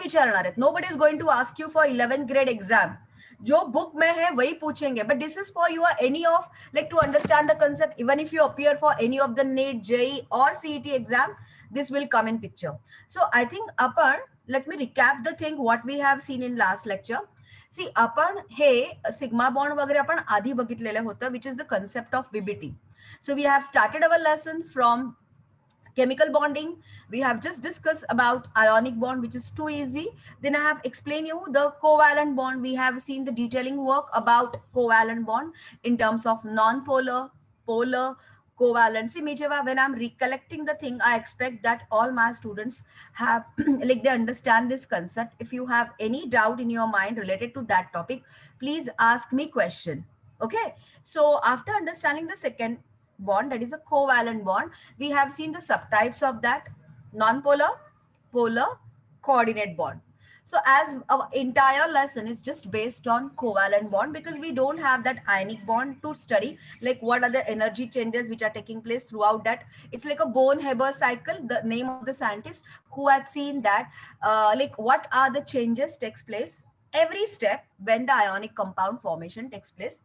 विचारणार आहेत. Nobody is going to ask you for 11th grade exam. जो book में है वही पूछेंगे, but this is for you any of like to understand the concept. Even if you appear for any of the NEET, JEE or CET exam, this will come in picture. So I think upon, let me recap the thing what we have seen in last lecture. See, आपण हे sigma bond वगैरे आपण आधी बघितलेलं होतं, which is the concept of VBT. So we have started our lesson from chemical bonding. We have just discussed about ionic bond, which is too easy. Then I have explained you the covalent bond. We have seen the detailing work about covalent bond in terms of non-polar, polar, covalent. See, Mijeva, when I'm recollecting the thing, I expect that all my students have like they understand this concept. If you have any doubt in your mind related to that topic, please ask me question. Okay, so after understanding the second bond, that is a covalent bond, we have seen the subtypes of that: non-polar, polar, coordinate bond. So as our entire lesson is just based on covalent bond, because we don't have that ionic bond to study, like what are the energy changes which are taking place throughout that. It's like a Born-Haber cycle, the name of the scientist who had seen that, like what are the changes takes place every step when the ionic compound formation takes place.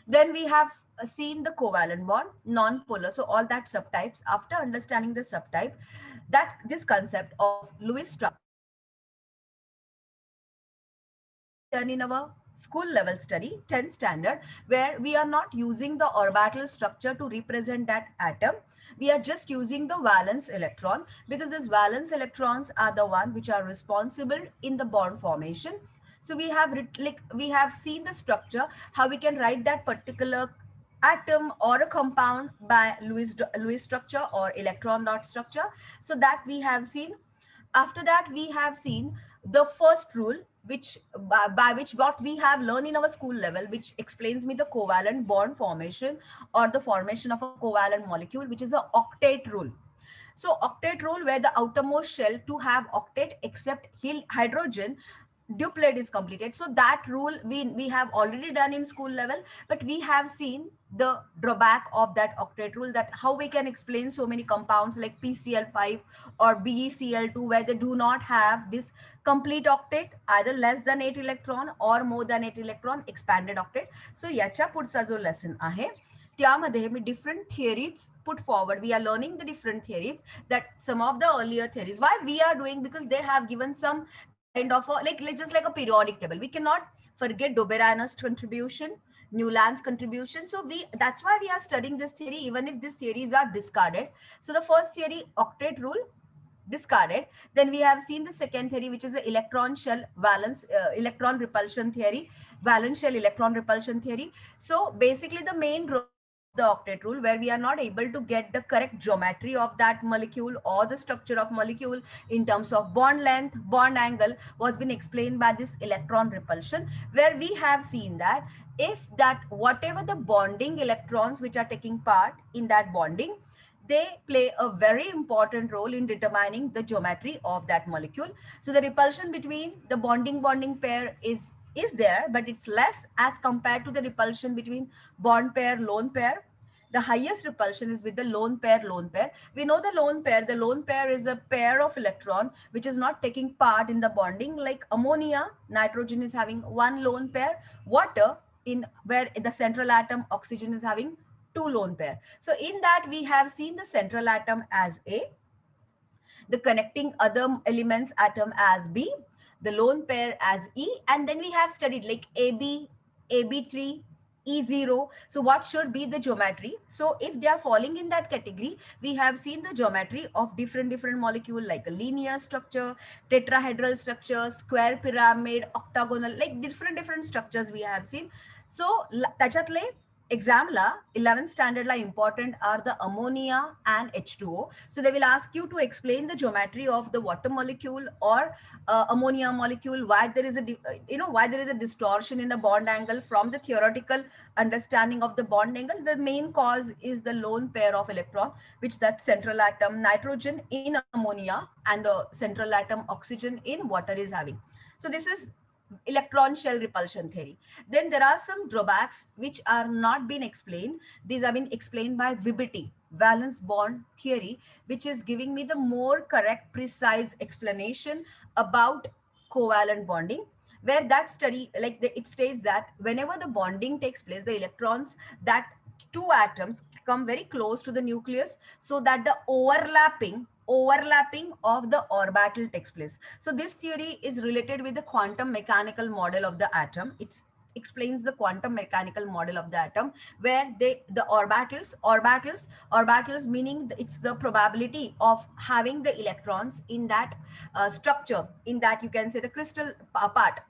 Then we have seen the covalent bond, non-polar, so all that subtypes. After understanding the subtype, that this concept of Lewis structure done in our school level study, 10th standard, where we are not using the orbital structure to represent that atom. We are just using the valence electron, because these valence electrons are the one which are responsible in the bond formation. So we have like we have seen the structure, how we can write that particular atom or a compound by Lewis structure or electron dot structure. So that we have seen. After that, we have seen the first rule, which by which what we have learned in our school level, which explains me the covalent bond formation or the formation of a covalent molecule, which is a octet rule. So octet rule, where the outermost shell to have octet except hydrogen duplet is completed. So that rule we have already done in school level, but we have seen the drawback of that octet rule, that how we can explain so many compounds like PCl5 or BeCl2 where they do not have this complete octet, either less than 8 electron or more than 8 electron expanded octet. So याच्या पुढचा जो lesson आहे त्यामध्ये मी different theories put forward. We are learning the different theories, that some of the earlier theories, why we are doing, because they have given some kind of a, like just like a periodic table. We cannot forget Doberanus contribution, Newland's contribution. So that's why we are studying this theory, even if these theories are discarded. So the first theory, octet rule, discarded. Then we have seen the second theory, which is the electron shell valence electron repulsion theory, valence shell electron repulsion theory. So basically the main drawback of the octet rule, where we are not able to get the correct geometry of that molecule or the structure of molecule in terms of bond length, bond angle, was been explained by this electron repulsion, where we have seen that if that whatever the bonding electrons which are taking part in that bonding, they play a very important role in determining the geometry of that molecule. So the repulsion between the bonding pair is there, but it's less as compared to the repulsion between bond pair, lone pair. The highest repulsion is with the lone pair, lone pair. We know the lone pair. The lone pair is a pair of electron which is not taking part in the bonding. Like ammonia, nitrogen is having one lone pair. Water, in where the central atom oxygen is having two lone pair. So in that we have seen the central atom as A, the connecting other elements atom as B, the lone pair as E, and then we have studied like AB, AB3, E0. So what should be the geometry? So if they are falling in that category, we have seen the geometry of different molecule, like a linear structure, tetrahedral structure, square pyramid, octagonal, like different structures we have seen. So त्याच्यातले examला 11th standard la important are the ammonia and H2O. So they will ask you to explain the geometry of the water molecule or ammonia molecule, why there is a why there is a distortion in the bond angle from the theoretical understanding of the bond angle. The main cause is the lone pair of electron, which that central atom nitrogen in ammonia and the central atom oxygen in water is having. So this is electron shell repulsion theory. Then there are some drawbacks which are not been explained. These have been explained by VBT, valence bond theory, which is giving me the more correct, precise explanation about covalent bonding, where that study, like it states that whenever the bonding takes place, the electrons, that two atoms come very close to the nucleus, so that the overlapping of the orbital takes place. So this theory is related with the quantum mechanical model of the atom. It explains the quantum mechanical model of the atom, where the orbitals meaning it's the probability of having the electrons in that structure, in that you can say the crystal part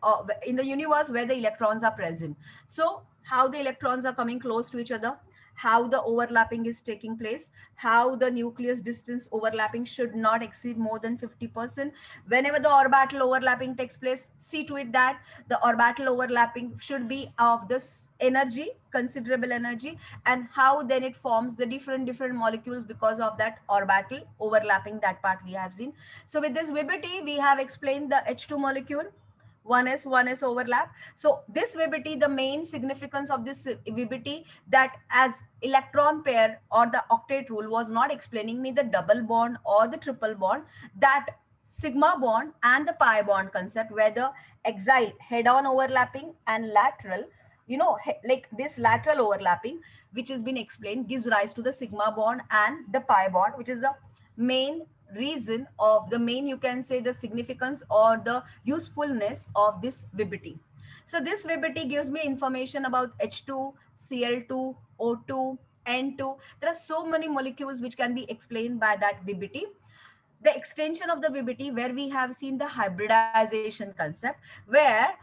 in the universe where the electrons are present. So how the electrons are coming close to each other, how the overlapping is taking place, how the nucleus distance overlapping should not exceed more than 50%. Whenever the orbital overlapping takes place, see to it that the orbital overlapping should be of this energy, considerable energy, and how then it forms the different molecules because of that orbital overlapping. That part we have seen. So with this VBT, we have explained the H2 molecule, 1s overlap. So this VBT, the main significance of this VBT, that as electron pair or the octet rule was not explaining me the double bond or the triple bond, that sigma bond and the pi bond concept, where the axial head on overlapping and lateral, like this lateral overlapping, which has been explained, gives rise to the sigma bond and the pi bond, which is the main reason of the main, you can say, the significance or the usefulness of this VBT. So this VBT gives me information about H2, Cl2, O2, N2. There are so many molecules which can be explained by that VBT. The extension of the VBT, where we have seen the hybridization concept, where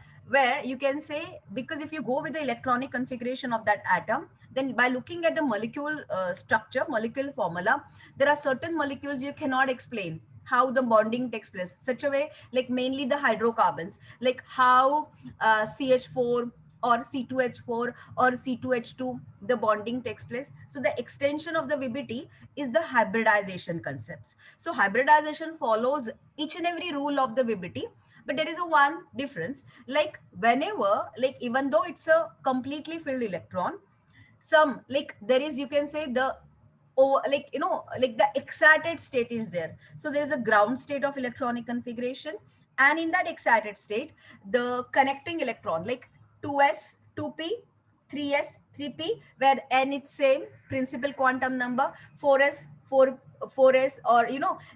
you can say, because if you go with the electronic configuration of that atom, then by looking at the molecule structure, molecule formula, there are certain molecules you cannot explain how the bonding takes place such a way, like mainly the hydrocarbons, like how CH4 or C2H4 or C2H2, the bonding takes place. So the extension of the VBT is the hybridization concepts. So hybridization follows each and every rule of the VBT, but there is a one difference. Like whenever, like even though it's a completely filled electron, some, like there is, you can say, the, or like like the excited state is there. So there is a ground state of electronic configuration, and in that excited state, the connecting electron, like 2s 2p, 3s 3p, where n is same principal quantum number, 4s 4s, or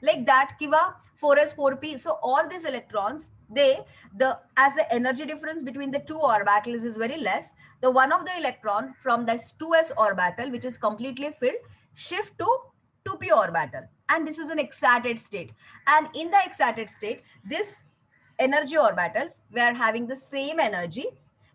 like that, kiva 4s 4p. So all these electrons, they, the, as the energy difference between the two orbitals is very less, the one of the electron from this 2s orbital, which is completely filled, shift to 2p orbital, and this is an excited state. And in the excited state, this energy orbitals were having the same energy,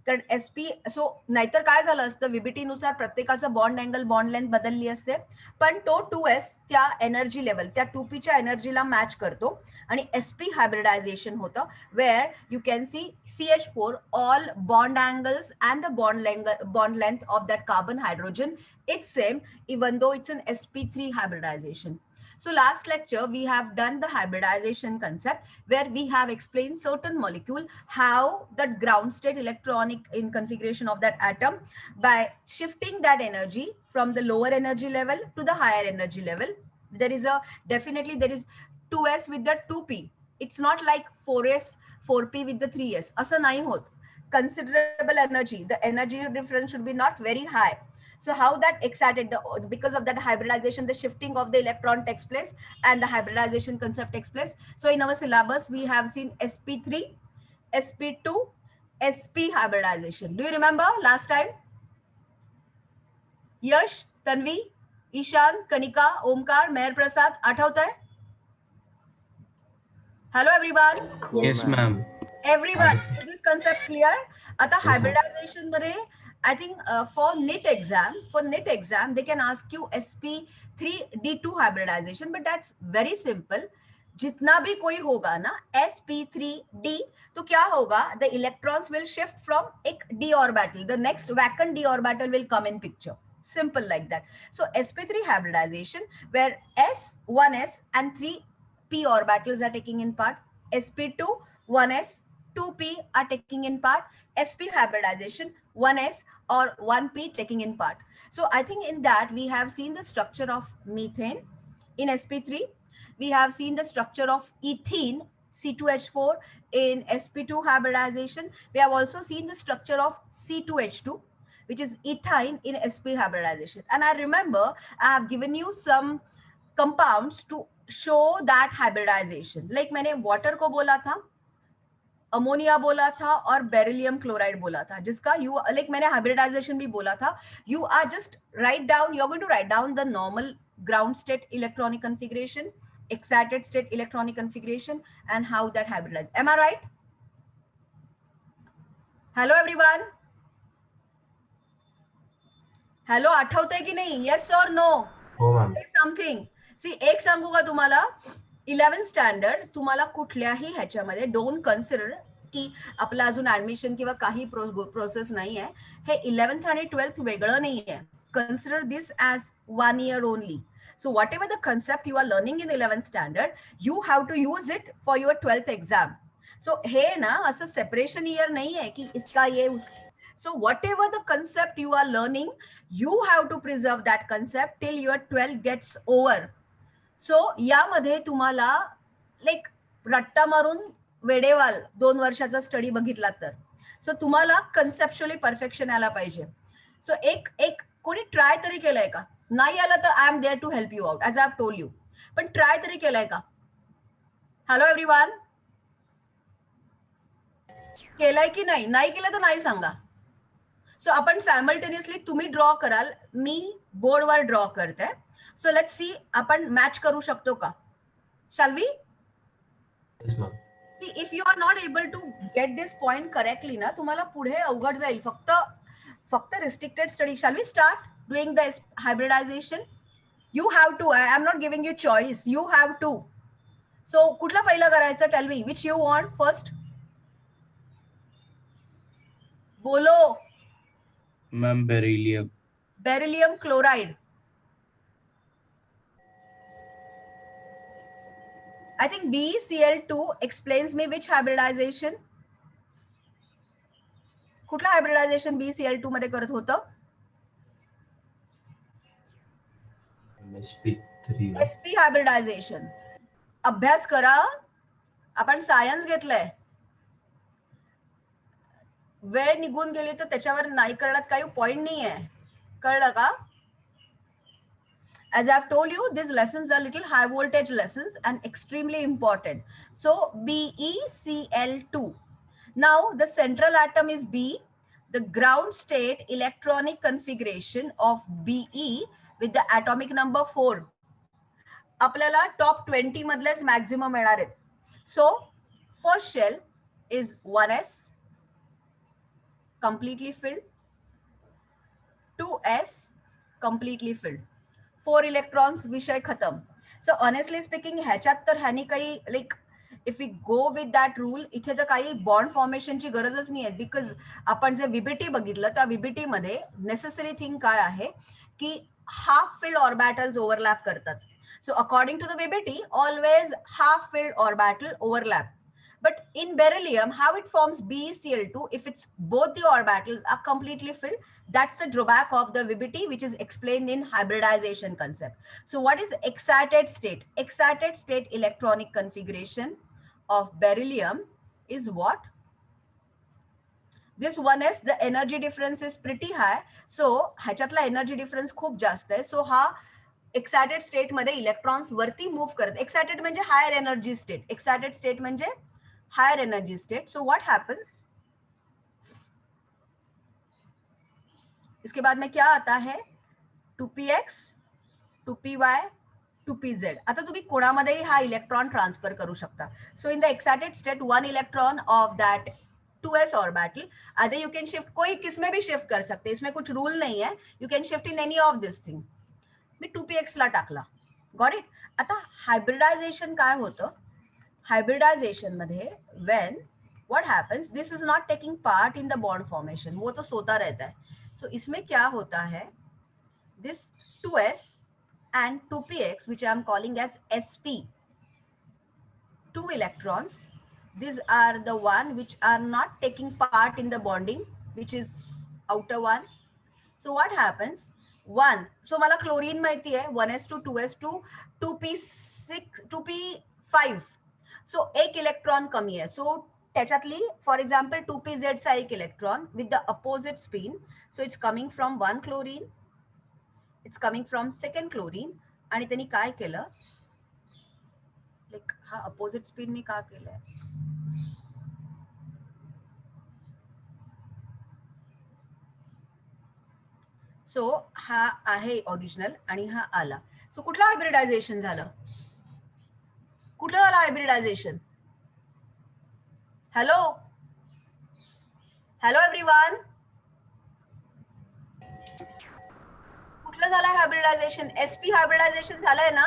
कारण SP, सो नाहीतर काय झालं असतं, VBT नुसार प्रत्येकाचा bond angle bond length बदलली असते, पण तो 2s त्या एनर्जी लेवल, त्या 2pच्या एनर्जीला मॅच करतो, आणि SP हायब्रिडायझेशन होतं, where you can see CH4, all bond angles and the bond length of that carbon hydrogen, it's same, even though it's an sp3 hybridization. So last lecture, we have done the hybridization concept, where we have explained certain molecule, how the ground state electronic in configuration of that atom, by shifting that energy from the lower energy level to the higher energy level. There is a, definitely there is 2s with the 2p. It's not like 4s 4p with the 3s. Asa nahi hot. Considerable energy. The energy difference should be not very high. So how that excited, because of that hybridization, the shifting of the electron takes place, and the hybridization concept takes place. So in our syllabus, we have seen sp3, sp2, sp hybridization. Do you remember last time? Yash, Tanvi, Ishan, Kanika, Omkar, Meher Prasad, आठवत है? Hello everyone. Yes, Yes, ma'am. ma'am. Everyone, is this concept clear? आता Yes, ma'am. hybridization मध्ये, I think for NIT exam, they can ask you sp3d2 hybridization, but that's very simple. जितना भी कोई होगा ना sp3d, तो क्या होगा? The electrons will shift from एक d orbital, the next vacant d orbital will come in picture. Simple like that. So sp3 hybridization, where s, 1s and 3p orbitals are taking in part. sp2, 1s, 2p are taking in part, sp hybridization 1s or 1p taking in part. So I think in that we have seen the structure of methane in sp3. We have seen the structure of ethene C2H4 in sp2 hybridization. We have also seen the structure of C2H2, which is ethine in sp hybridization. And I remember I have given you some compounds to show that hybridization. Like मैंने water को बोला था, ammonia बोला था और beryllium chloride बोला था, जिसका यू लाइक मैंने हाइब्रिडाइजेशन भी बोला था. You are just write down, you are going to write down the normal ground state electronic configuration, excited state electronic configuration, and how that hybridizes. Am I right? Hello everyone. Hello, आठवतंय की नाही? Yes or no? हो ma'am. Something. सी एक सांगू का तुम्हाला, 11th standard तुम्हाला कुठल्याही ह्याच्यामध्ये डोंट कन्सिडर की आपलं अजून ऍडमिशन किंवा काही प्रोसेस नाही आहे. हे 11th आणि 12th वेगळं नाही आहे. Consider this as 1 year only. So whatever the concept you are learning in 11th standard, you have to use it for your 12th exam. So हे ना असं सेपरेशन ईयर नाही आहे की इसका ये So whatever the concept you are learning, you have to preserve that concept till your 12th gets over. So यामध्ये तुम्हाला like रट्टा मारून वेडेवाल 2 वर्षाचा स्टडी बघितला तर, सो तुम्हाला कन्सेप्च्युअली परफेक्शन यायला पाहिजे. सो एक एक कोणी ट्राय तरी केलंय का? नाही आलं तर I am there to help you out, as I have told you. पण ट्राय तरी केलंय का? हॅलो एव्हरीवन, केलंय की नाही? नाही केलं तर नाही सांगा. सो आपण सायमल्टेनियसली तुम्ही ड्रॉ कराल, मी बोर्डवर ड्रॉ करते. सो लेट्स सी आपण मॅच करू शकतो का? Shall we? Yes, ma'am. See, if you are not able to get this point correctly ना, तुम्हाला पुढे अवघड जाईल. फक्त restricted study. Shall we start doing the hybridization? You have to. I am not giving you choice. You have to. So कुठला पहिला करायचं? Tell me which you want first. बोलो. Ma'am, beryllium. Beryllium chloride. I think BeCl2 explains me which hybridization. कुठला hybridisation BeCl2 मध्ये करत होतं? sp3. sp hybridisation. अभ्यास करा, आपण सायन्स घेतलंय. वेळ निघून गेली तर त्याच्यावर नाही करण्यात काही पॉइंट नाही आहे. कळलं का? As I've told you, these lessons are little high voltage lessons and extremely important. So BeCl2. Now the central atom is B. The ground state electronic configuration of Be with the atomic number 4. आपल्याला top 20 मधलेच maximum येणार आहेत. So first shell is 1s completely filled, 2s completely filled, 4 electrons, विषय खतम. So honestly speaking, ह्याच्यात तर ह्यानी काही like if we go with that rule, इथे तर काही बॉन्ड फॉर्मेशनची गरजच नाही आहे. बिकॉज आपण जे विबीटी बघितलं त्या विबीटी मध्ये नेसेसरी थिंग काय आहे की हाफ फिल्ड ऑर्बिटल्स ओव्हरलॅप करतात. So according to the VBT, always half filled orbital overlap. But in beryllium, how it forms BeCl2, if it's both the orbitals are completely filled, that's the drawback of the VBT, which is explained in hybridization concept. So what is excited state? Excited state electronic configuration of beryllium is what? This 1s, the energy difference is pretty high. So ह्याच्यातला energy difference खूप जास्त आहे. So हा excited state मध्ये electrons वरती move करत. Excited म्हणजे higher energy state. Excited state म्हणजे higher energy state. So what happens, इसके बाद में क्या आता है? 2px, 2py, 2pz. आता तुम्ही कोणामध्येही हा इलेक्ट्रॉन ट्रान्सफर करू शकता. So in the excited state 1 electron of that 2s orbital, other you can shift, कोई किसमें भी शिफ्ट कर सकते, इसमें कुछ रूल नहीं है. You can shift in any of this thing. Me 2px ला टाकला. Got it. आता हायब्रिडायझेशन काय होतं? हायब्रिडायझेशन मध्ये when what happens, this is not taking part in the bond formation, वो तो सोता रहता है. सो इसमें क्या होता है? This 2s and 2px, which I am calling as sp, 2 electrons these are the one which are not taking part in the bonding, which is outer one. So what happens, one, so मला chlorine माहिती आहे 1s2 2s2 2p6 2p5, सो एक electron कमी आहे, सो त्याच्यातली for example 2pz चा एक electron with the opposite spin, so it's coming from one chlorine, it's coming from second chlorine, आणि त्यांनी काय केलं, लाईक हा अपोजिट स्पिननी का केलंय, सो हा आहे ओरिजिनल आणि हा आला, सो कुठलं हायब्रिडायझेशन झालं, कुठलं झालं हायब्रिडायझेशन, हॅलो हॅलो एव्हरीवन, कुठलं झालं हाइब्रिडाइजेशन, sp हाइब्रिडाइजेशन झालंय ना,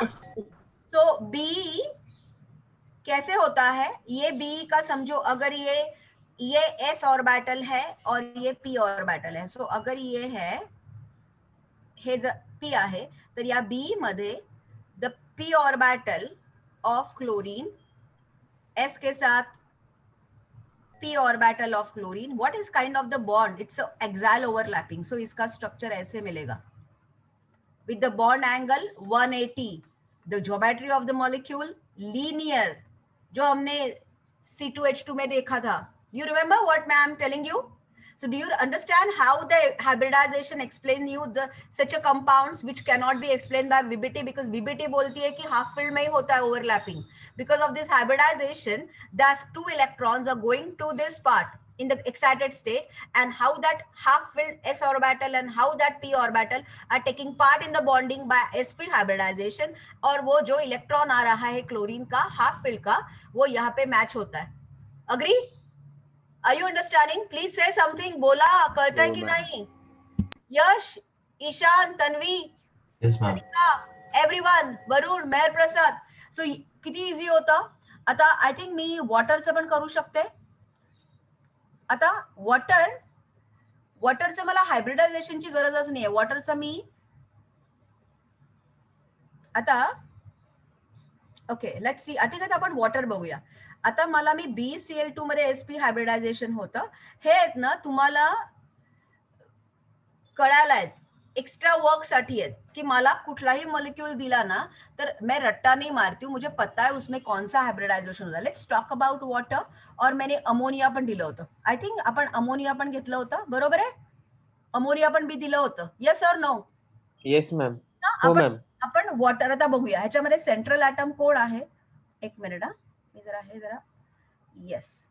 तो b कैसे होता है, ये b का समझो, अगर ये s ऑर्बिटल है और ये p ऑर्बिटल है, सो अगर ये है हे जर p आहे तर या b मध्ये the p orbital of chlorine s के साथ p orbital of chlorine, what is kind of the bond, it's axial overlapping, so इसका स्ट्रक्चर ऐसे मिलेगा with the bond angle 180, the geometry of the molecule linear, जो हमने C2H2 में देखा था, you remember what I am telling you, so do you understand how the hybridization explain you the such a compounds which cannot be explained by VBT, because VBT बोलती है कि half filled में ही होता है overlapping, because of this hybridization thus two electrons are going to this part in the excited state, and how that half filled s orbital and how that p orbital are taking part in the bonding by sp hybridization, और वो जो electron आ रहा है chlorine का half fill का, वो यहाँ पे मैच होता है, agree, are you understanding, please say something, बोला करता है कि नहीं, Yash, Ishaan, Tanvi, Yes, ma'am. Everyone, Varun, Mehar Prasad, so किती इझी होतं, आता आय थिंक मी वॉटरचं पण करू शकते, आता वॉटरचं मला हायब्रिडायझेशनची गरजच नाहीये, वॉटरचं मी आता ओके लेट्स सी, आता आपण वॉटर बघूया, आता मला मी BCl2 मध्ये sp हायब्रिडायझेशन होतं, हे आहेत ना तुम्हाला कळायला आहेत, एक्स्ट्रा वर्क साठी आहेत, कि मला कुठलाही मॉलिक्यूल दिला ना तर मैं रट्टा नहीं मारती हूँ, मुझे पता है उसमें कौन सा हायब्रिडायझेशन होता, लेट्स टॉक अबाउट वॉटर, और मैंने अमोनिया पण दिलं होतं, आय थिंक आपण अमोनिया पण घेतलं होतं, बरोबर आहे, अमोनिया पण बी दिलं होतं, येस और नो, येस मॅम, हो आपण मॅम. आपण वॉटर आता बघूया, ह्याच्यामध्ये सेंट्रल ॲटम कोण आहे, एक मिनिट हा, मी जरा हे जरा, येस,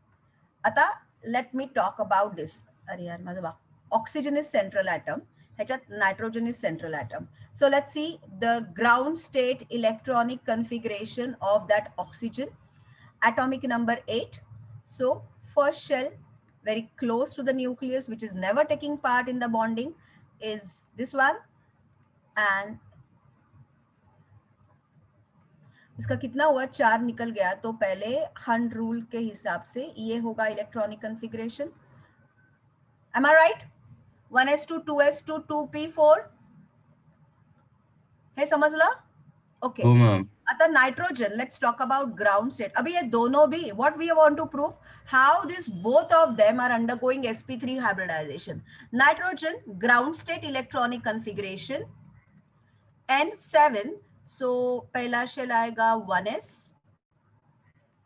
आता let me talk about this, अरे यार माझं ऑक्सिजन इज सेंट्रल ॲटम, ह्याच्यात nitrogen is central atom, so let's see the ground state electronic configuration of that oxygen, atomic number 8, so first shell very close to the nucleus which is never taking part in the bonding is this one, and इसका कितना हुआ, 4 निकल गया, तो पहले हंड rule के हिसाब से ये होगा electronic configuration, am I right, 1s2 2s2 2p4, हे समजलं, ओके हो मैम. आता nitrogen, let's talk about ground state, अभी ये दोनों भी what we want to prove, how this both of them are undergoing sp3 hybridization, nitrogen ground state electronic configuration N7, so पहला shell आएगा 1s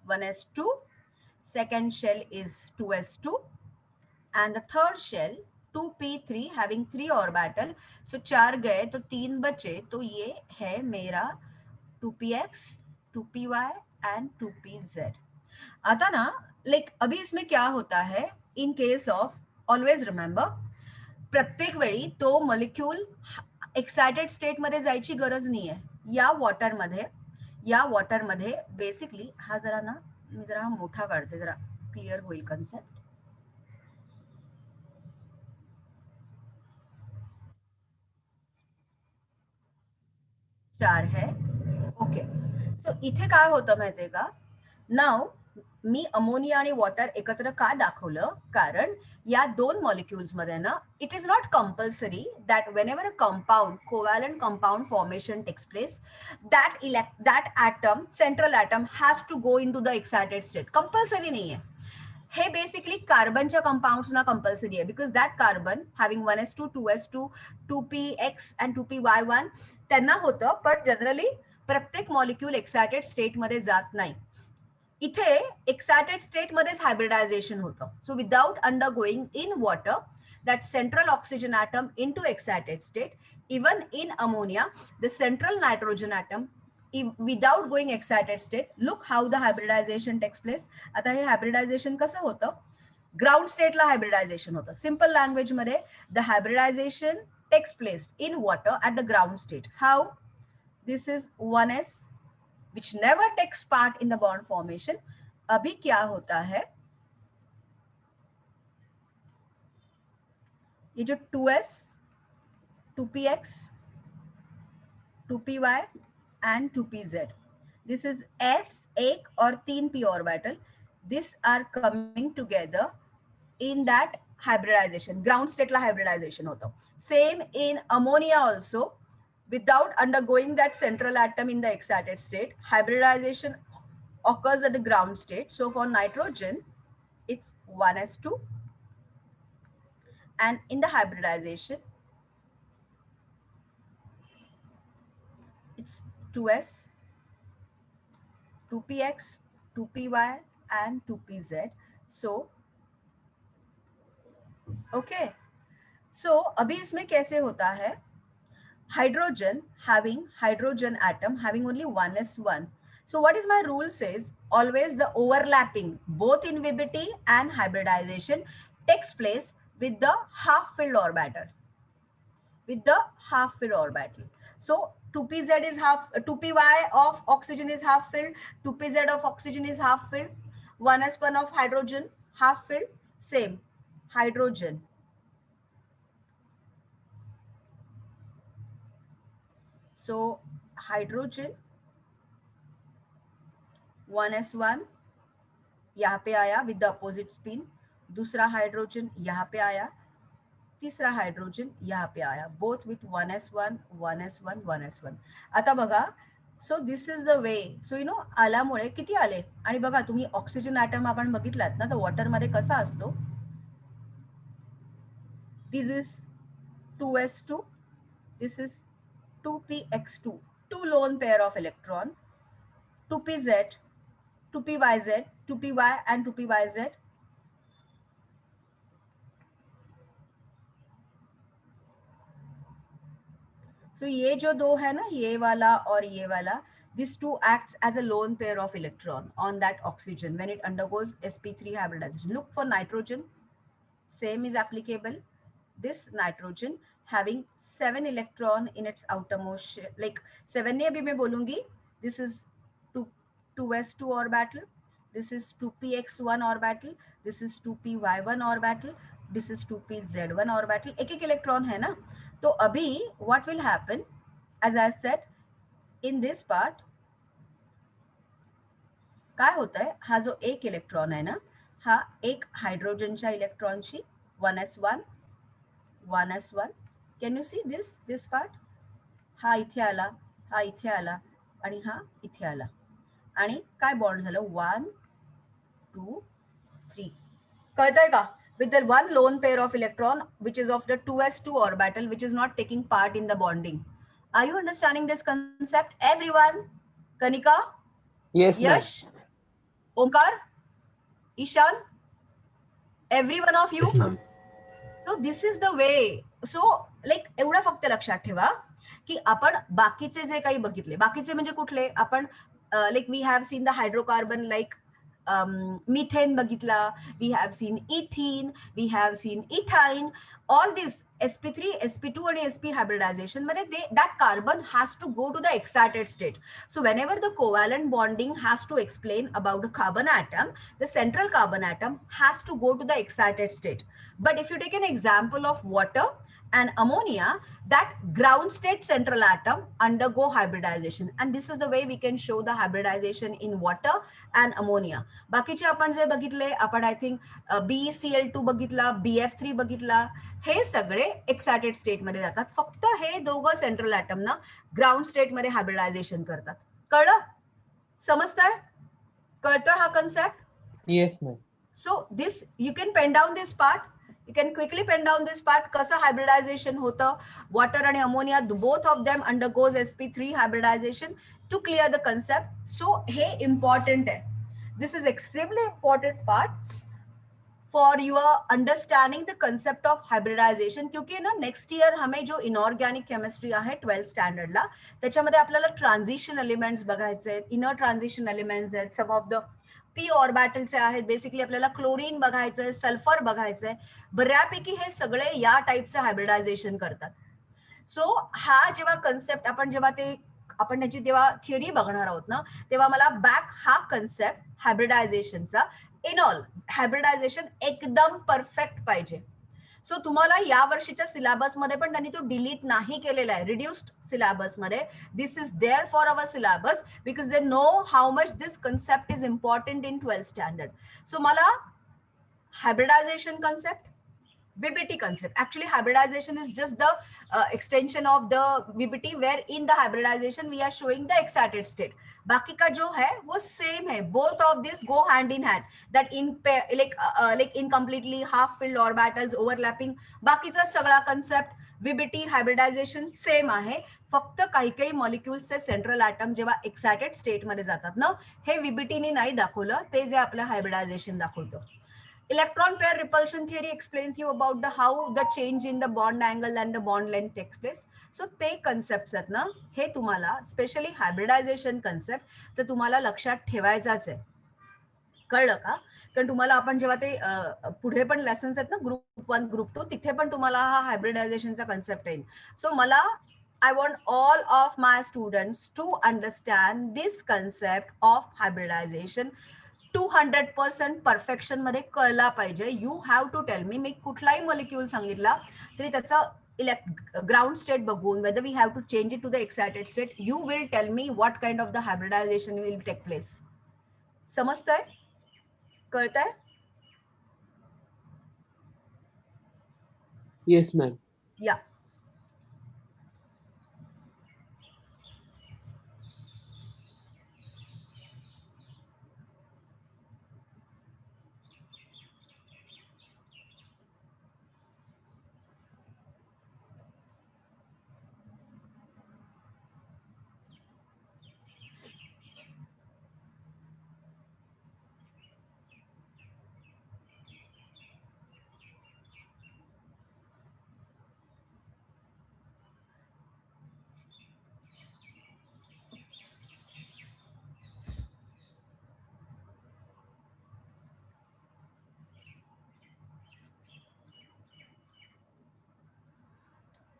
1s2, second shell is 2s2, and the third shell 2p3 having 3 orbital, so 4 गए तो 3 बचे, तो ये है मेरा 2px 2py and 2pz, आता ना लाइक अभी इसमें क्या होता है, in case of always remember, प्रत्येक वेळी तो मॉलिक्यूल एक्साइटेड स्टेट मध्ये जायची गरज नाहीये, या वॉटर मध्ये बेसिकली हा जरा ना, मी जरा हा मोठा काढते, जरा क्लिअर होईल कन्सेप्ट, चार है, ओके, सो इथे काय होतं माहितीये का, नाउ मी अमोनिया आणि वॉटर एकत्र का दाखवलं, कारण या दोन मॉलिक्युल्स मध्ये ना it is not compulsory that whenever a compound covalent compound formation takes place that atom central atom has to go into the excited state. Compulsory नाहीये हे. बेसिकली कार्बनच्या कंपाऊंड्सना कंपल्सरी आहे because that carbon having 1s2 2s2 2px and 2py1 त्यांना होतं, पण generally प्रत्येक molecule excited स्टेटमध्ये जात नाही. इथे एक्सायटेड स्टेट मध्येच हायब्रिडायझेशन होतं. So without under going in water that central oxygen atom into excited state, even in ammonia the central nitrogen atom without going excited state, look how the hybridization takes place. आता हे hybridization कसं होतं, ground स्टेटला hybridization होतं. Simple language मध्ये the hybridization takes place in water at the ground state. How? This is 1s which never takes part in the bond formation. अभी क्या होता है, ये जो 2s 2px 2py and 2pz, this is s एक और 3p orbital, this are coming together in that hybridization. ground state La hybridization होतं. Same in ammonia also, without undergoing that central atom in the excited state, hybridization occurs at the ground state. So for nitrogen it's 1s2, and in the hybridization it's 2s 2px 2py and 2pz. So okay, so अभी इसमें कैसे होता है, hydrogen having hydrogen atom having only 1s1. So what is my rule says, always the overlapping both in VBT and hybridization takes place with the half filled orbital, with the half filled orbital. So 2pz is half, 2py of oxygen is half filled, 2pz of oxygen is half filled, 1s1 of hydrogen half filled. Same hydrogen, so hydrogen 1s1 यहाँ पे आया with the opposite spin, दूसरा hydrogen यहाँ पे आया, तीसरा hydrogen यहाँ पे आया, both with 1s1 1s1 1s1. आता बघा, सो this is the way. So you know आल्यामुळे किती आले, आणि बघा तुम्ही ऑक्सिजन ॲटम आपण बघितलात ना, तर वॉटर मध्ये कसा असतो, this is 2s2, this is 2px2, two lone pair of electron, 2pz 2pyz 2py and 2pyz. So ये जो दो है ना, ये वाला और ये वाला, these two acts as a lone pair of electron on that oxygen when it undergoes sp3 hybridization. Look for nitrogen, same is applicable. This nitrogen having 7 electron in its outermost shell, like 7 ने अभी मैं बोलूंगी, this is 2s2 orbital, this is 2px1 orbital, this is 2py1 orbital, this is 2pz1 orbital. एक एक electron है ना. तो अभी what will happen, as I said in this part, काय होता है, हा जो एक इलेक्ट्रॉन आहे ना, हा एक हायड्रोजनच्या इलेक्ट्रॉनशी 1s1 1s1. Can you see this part? हा इथे आला, हा इथे आला, आणि हा इथे आला, आणि काय बॉन्ड झालं, 1 2 3. कळतंय का? With the one lone pair of electron which is of the 2s2 orbital which is not taking part in the bonding. Are you understanding this concept, everyone? Kanika? Yes, ma'am. Yash? Omkar? Ishan? Every one of you? Yes, ma'am. So this is the way. So like एवढं फक्त लक्षात ठेवा की आपण बाकीचे जे काही बघितले, बाकीचे म्हणजे कुठले, आपण like we have seen the hydrocarbon like methane बघितला, we have seen ethene, we have seen ethine. all these sp3 sp2 आणि sp hybridization मध्ये that carbon has to go to the excited state. So whenever the covalent bonding has to explain about the carbon atom, the central carbon atom has to go to the excited state. But if you take an example of water and ammonia, that ground state central atom undergo hybridization, and this is the way we can show the hybridization in water and ammonia. बाकीचे आपण जे बघितले, आपण I think BeCl2 बघितला, BF3 बघितला, हे सगळे excited state मध्ये जातात. फक्त हे दोघं सेंट्रल ऍटम ना ग्राउंड स्टेट मध्ये हायब्रिडायझेशन करतात. कळलं? समजतंय? कळतोय हा concept? Yes, ma'am. So this, you can pen down this part. You can quickly pen down this part. कसं hybridization होतं, water आणि ammonia, both of them undergoes sp3 hybridization, to clear the concept. So हे important है. This is extremely important part for your understanding the concept of hybridization. क्योंकि ना next year हमें जो inorganic chemistry आहे 12th standard ला, त्याच्यामध्ये आपल्याला transition elements बघायचे आहेत, inner transition elements आहेत, some of the p ऑर्बिटलचे आहेत, बेसिकली आपल्याला क्लोरीन बघायचंय, सल्फर बघायचंय. बऱ्यापैकी हे सगळे या टाईपचे हायब्रिडायझेशन करतात. सो हा जेव्हा कन्सेप्ट आपण त्याची जेव्हा थिअरी बघणार आहोत ना, तेव्हा मला बॅक हा कन्सेप्ट हायब्रिडायझेशनचा इन ऑल हायब्रिडायझेशन एकदम परफेक्ट पाहिजे. सो तुम्हाला या वर्षीच्या सिलेबस मध्ये पण त्यांनी तो डिलीट नाही केलेला आहे, रिड्युस्ड सिलेबस मध्ये. This is there for our syllabus because they know how much this concept is important in 12th standard. So मला hybridization concept, VBT concept. Actually, hybridization is just the extension of the VBT, where in the hybridization we are showing the excited state. बाकी का जो है वो same है. Both of this go hand in hand. That in like incompletely half filled orbitals overlapping. बाकीचा सगळा concept VBT hybridization same आहे. फक्त काही काही मॉलिक्युल्सचे सेंट्रल ऍटम जेव्हा एक्सायटेड स्टेट मध्ये जातात ना, हे VBT ने नाही दाखवलं, ते जे आपलं हायब्रिडायझेशन दाखवतं. Electron pair repulsion theory explains you about the how the change in the bond angle and the bond length takes place. So ते concepts आहेत ना, हे तुम्हाला स्पेशली हायब्रिडायझेशन कन्सेप्ट तर तुम्हाला लक्षात ठेवायचाच आहे. कळलं का? कारण तुम्हाला आपण जेव्हा ते पुढे पण लेसन्स आहेत ना, ग्रुप 1 ग्रुप 2, तिथे पण तुम्हाला हा हायब्रिडायझेशनचा कन्सेप्ट येईल. सो मला I want all of my students to understand this concept of hybridization 200% perfection मध्ये कळला पाहिजे. You have to tell me. मी कुठलाही मॉलिक्यूल सांगितला तरी त्याचा ग्राउंड स्टेट बघून, whether we have to change it to the excited state, you will tell me what kind of the hybridization will take place. समजतंय? कळतंय? Yes, ma'am. या.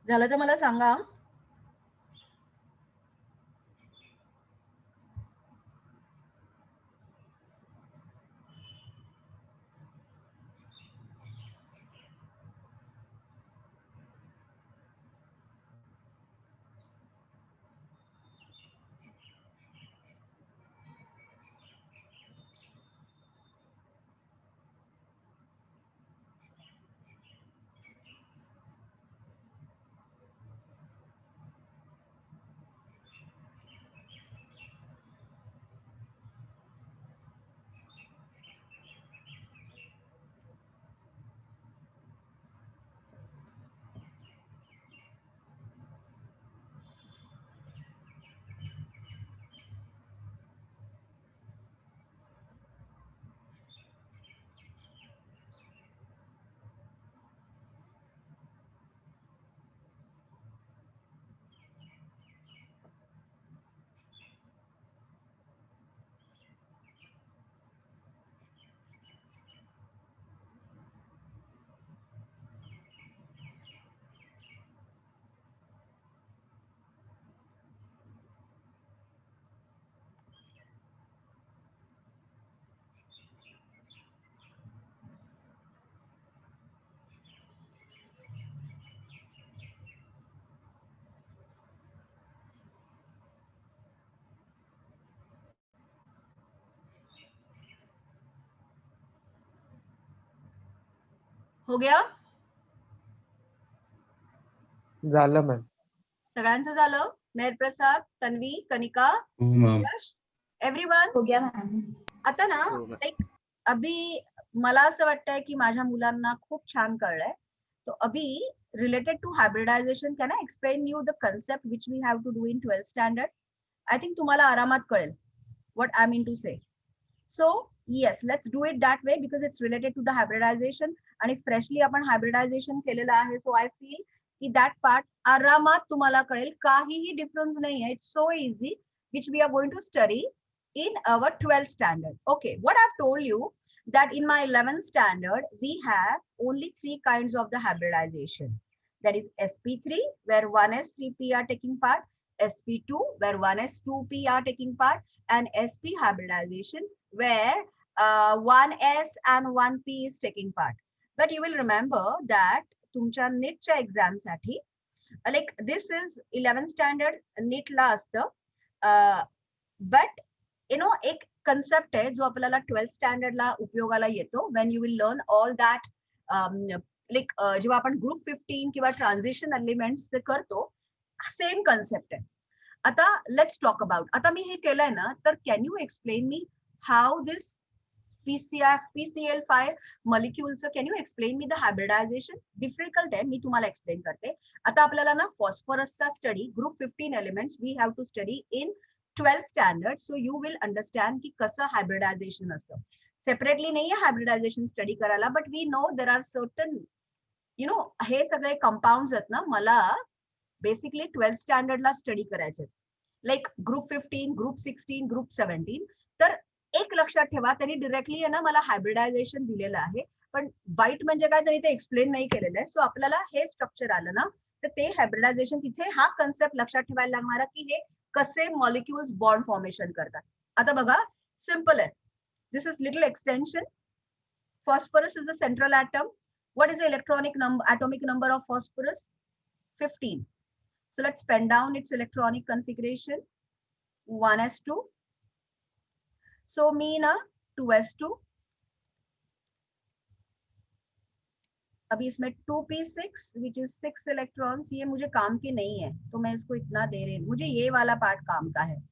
झालं तर मला सांगा. हो गया? झालं मॅम. सगळ्यांचं झालं? मेहर प्रसाद, तन्वी, कनिका, हो मॅम. यश, एव्हरीवन. हो गया मॅम. आता ना हो मॅम. लाईक अभी मला असं वाटतंय की माझ्या मुलांना खूप छान कळलंय. तो अभी related to hybridization can I explain you the concept which we have to do in 12th standard. I think तुम्हाला आरामात कळेल what I mean to say. So yes, let's do it that way because it's related to the hybridization आणि freshly आपण hybridization केलेलं आहे. So I feel की that part आरामात तुम्हाला कळेल, काहीही डिफरन्स नाही आहे. It's so easy which we are going to study in our 12th standard. Okay, what I've told you that in my 11th standard we have only 3 kinds of the hybridization. That is sp3 where 1s3p are taking part, sp2 where 1s2p are taking part, and sp hybridization where 1s and 1p is taking part. But you will remember that तुमच्या नीटच्या exam साठी like this is 11th standard NEET ला असतं, but you know एक concept आहे जो आपल्याला 12th standard ला उपयोगाला येतो when you will learn all that like जेव्हा आपण ग्रुप 15 किंवा ट्रान्झिशन एलिमेंट्स करतो, सेम कन्सेप्ट आहे. आता लेट्स टॉक अबाउट, आता मी हे केलंय ना, तर can you explain me how this PCl5 मॉलिक्युलचं, can you explain me the hybridization? Difficult आहे, मी तुम्हाला एक्सप्लेन करते. आता आपल्याला ना फॉस्फरसचा study group 15 elements we have to study in 12th standard. So you will understand की कसं हायब्रिडायझेशन असतं. सेपरेटली नाहीये हायब्रिडायझेशन स्टडी करायला, but we know there are certain you know हे सगळे कंपाऊंड्स आहेत ना, मला बेसिकली 12th स्टँडर्डला स्टडी करायचे, लाईक ग्रुप 15, ग्रुप 16, ग्रुप 17. तर एक लक्षात ठेवा, त्यांनी डिरेक्टली आहे ना मला हायब्रिडायझेशन दिलेलं आहे, पण वाईट म्हणजे काय त्यांनी ते एक्सप्लेन नाही केलेलं आहे. सो आपल्याला हे स्ट्रक्चर आलं ना, तर ते हायब्रिडायझेशन, तिथे हा कन्सेप्ट लक्षात ठेवायला लागणार की हे कसे मॉलिक्युल्स बॉन्ड फॉर्मेशन करतात. आता बघा, सिंपल आहे. This is little extension. Phosphorus is the central atom. What is the atomic number of phosphorus? 15. So let's pen down its electronic configuration. 1s2. So me na 2s2. अभी इसमें 2p6 which is 6 electrons. ये मुझे काम की नहीं है, तो मैं इसको इतना दे रही हूँ, मुझे ये वाला पार्ट काम का है.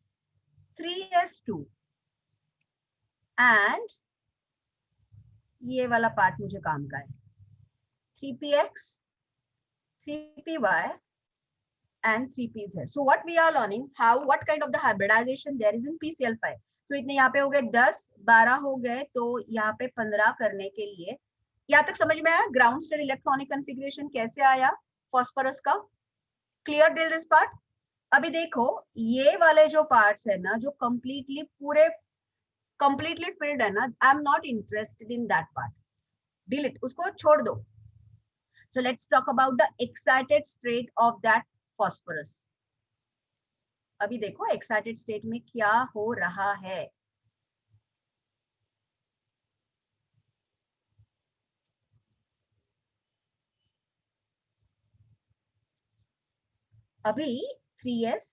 3s2 and ये वाला पार्ट मुझे काम का है. 3px, 3py and 3pz. So what we are learning, what kind of the hybridization there is in PCl5. So इतने यहाँ पे हो गए 10, 12 हो गए, तो यहाँ पे 15 करने के लिए, यहाँ तक समझ में आया ग्राउंड स्टेट इलेक्ट्रॉनिक कॉन्फ़िगरेशन कैसे आया फॉस्फोरस का? Clear till this part? अभी देखो ये वाले जो पार्ट्स है ना, जो कंप्लीटली फिल्ड है ना, I am not interested in that part. Delete, उसको छोड़ दो. So let's talk about the excited state of that phosphorus. अभी देखो excited state में क्या हो रहा है. अभी 3s,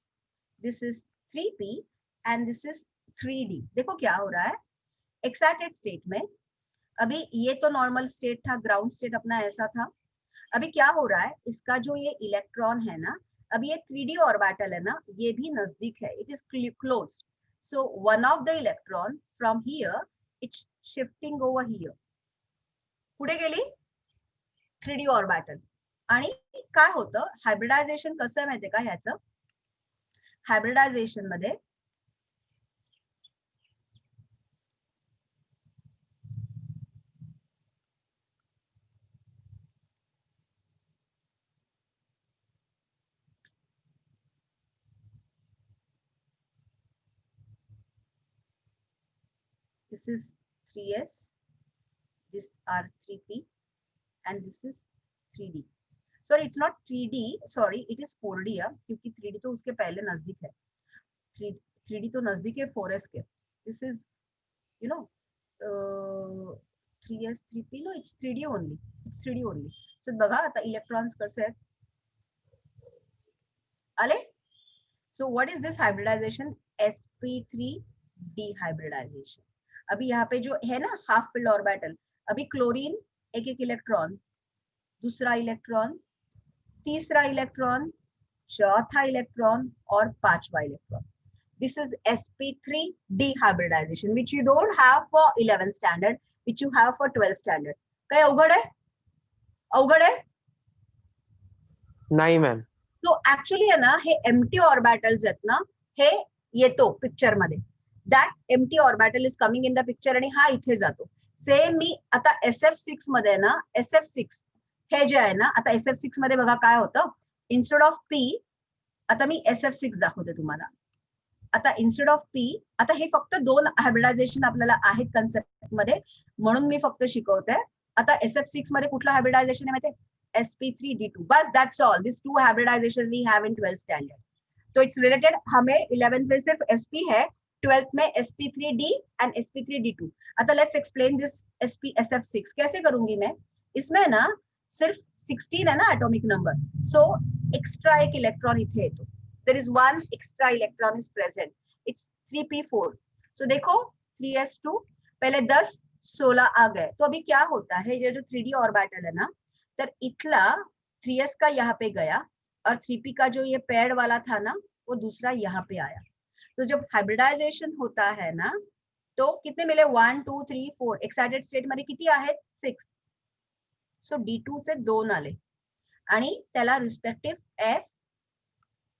this is 3p and this is 3d. देखो क्या हो रहा है excited state में. अभी ये तो नॉर्मल स्टेट था, ग्राउंड स्टेट अपना ऐसा था. अभी क्या हो रहा है, इसका जो ये इलेक्ट्रॉन है ना, अभी ये 3d ऑर्बिटल है ना, ये भी नजदीक है, it is close. So one of the electron from here it's shifting over here, पुढे गेली 3d ऑर्बिटल. आणि काय होतं हायब्रिडायझेशन कसं आहे माहितीये का ह्याचं? हायब्रिडायझेशन मध्ये this is 3s, this are 3p and this is 3d. Sorry, it's not 3d, sorry, it is 4d, क्योंकि 3d तो उसके पहले नजदीक है. 3d तो नजदीक है 4s के. This is, you know, 3s 3p, no, it's 3d only, it's 3d only. So बघा आता इलेक्ट्रॉन्स कसे आहेत आले. So what is this hybridization? sp3d hybridization. अभी यहाँ पे जो है ना हाफ फिल्ड ऑर्बिटल, अभी क्लोरीन एक एक इलेक्ट्रॉन, दूसरा इलेक्ट्रॉन, तीसरा इलेक्ट्रॉन, चौथा इलेक्ट्रॉन और पांचवा electron. This is sp3 dehybridization which you don't have for 11th standard, which you have for 12th standard. काय अवघड आहे? अवघड आहे? नाही मॅम. So actually आहे ना, हे empty orbitals आहेत ना, हे येतो पिक्चर मध्ये. That empty orbital is coming in the picture आणि हा इथे जातो. सेम मी आता SF6 मध्ये ना, SF6 हे जे आहे ना, आता SF6 मध्ये बघा काय होतं, इन्स्टेड ऑफ P, आता मी SF6 दाखवते तुम्हाला. आता इन्स्टेड ऑफ P, आता हे फक्त 2 हायब्रिडायझेशन आपल्याला आहेत कन्सेप्ट मध्ये, म्हणून मी फक्त शिकवते. आता SF6 मध्ये कुठलं हायब्रिडायझेशन आहे माहिती, sp3d2. बस that's all. This 2 hybridization we have in 12th standard. तो इट्स रिलेटेड. हमें 11th में सिर्फ sp है, 12th में sp3d एंड sp3d2. आता लेट्स एक्सप्लेन दिस SF6. कैसे करूंगी मैं, इसमें ना सिर्फ 16 है ना एटॉमिक नंबर, सो एक्स्ट्रा एक इलेक्ट्रॉन इथे येतो. There is one extra electron is present, it's 3p4. So देखो 3s2, पहले 10 16 आ गए. तो अभी क्या होता है, ये जो 3d ऑर्बिटल है ना, तर इथला 3s का यहाँ पे गया और 3p का जो ये पेड वाला था ना, वो दूसरा यहाँ पे आया. तो जब हाइब्रिडाइजेशन होता है ना, तो कितने मिले, 1 2 3 4. एक्साइटेड स्टेट मध्ये किती आहेत, 6. सो D2 चे 2 आले आणि त्याला respective F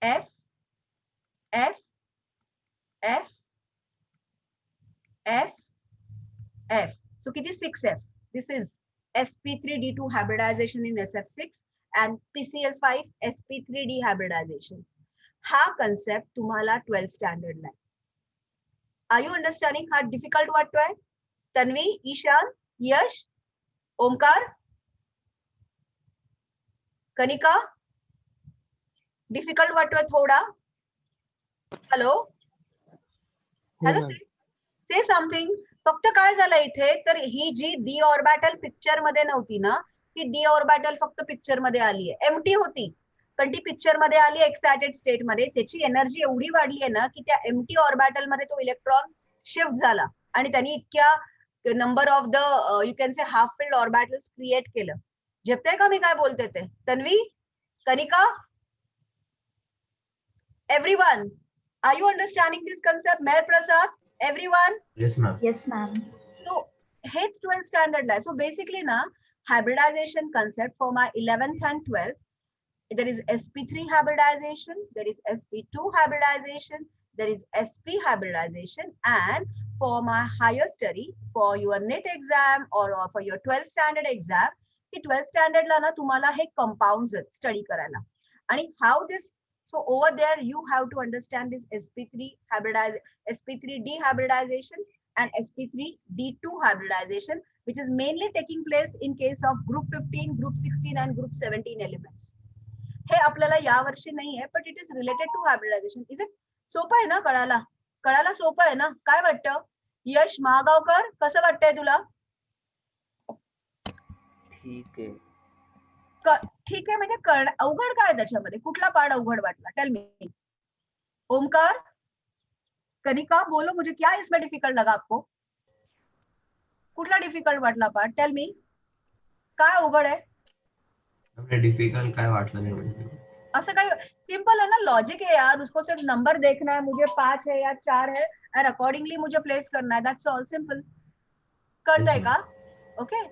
F F F F F. So किती, 6F. This is sp3d2 hybridization in SF6 and PCl5 sp3d hybridization. हा कन्सेप्ट तुम्हाला 12th स्टँडर्ड ला. Are you understanding? हा डिफिकल्ट वाटतोय? तन्वी, ईशान, यश, ओमकार, कनिका, डिफिकल्ट वाटतोय थोडा? Hello hello, say something. फक्त काय झालं इथे, तर ही जी डी ऑर्बिटल पिक्चर मध्ये नव्हती ना, ही डी ऑर्बिटल फक्त पिक्चर मध्ये आली आहे, एम्प्टी होती, पण ती पिक्चर मध्ये आली एक्साइटेड स्टेट मध्ये. त्याची एनर्जी एवढी वाढली आहे ना, की त्या एम्प्टी ऑर्बिटल मध्ये तो इलेक्ट्रॉन शिफ्ट झाला आणि त्यांनी इतक्या number of the you can say half filled orbitals create केलं. झेपतंय का मी काय बोलते ते? Tanvi, Kanika, everyone, are you understanding this concept? Mehar Prasad, everyone? Yes, ma'am. Yes, ma'am. So हेच 12th स्टँडर्ड ला. सो बेसिकली ना, hybridization concept for my 11th and 12th, there is sp3 hybridization, there is sp2 hybridization, there is sp hybridization, and for my higher study, for your NET exam or for your 12th standard exam, see 12th standard ला ना तुम्हाला हे compounds study करायला. आणि how this, so over there you have to understand this sp3 sp3d hybridization and sp3d2 hybridization, which is mainly taking place in case of group 15, group 16 and group 17 elements. हे आपल्याला या वर्षी नाही आहे, but it is related to hybridization. Is it? सोपं आहे ना कळायला? कळायला सोपं आहे ना? काय वाटतं? यश महागावकर, कसं वाटतंय तुला? ठीक आहे. ठीक आहे म्हणजे अवघड काय त्याच्यामध्ये? कुठला पार्ट अवघड वाटला? Tell me. ओमकार, कनिका, बोलो मुझे, क्या इसमें डिफिकल्ट लगा आपको? कुठला डिफिकल्ट वाटला पार्ट? Tell me. काय अवघड आहे? डिफिकल्ट काय वाटलं नाही म्हणजे. असं काही सिंपल है ना, लॉजिक है यार, उसको सिर्फ नंबर देखना है, मुझे 5 है या 4 है और अकॉर्डिंगली मुझे प्लेस करना है. That's all, simple. कळतंय का? ओके.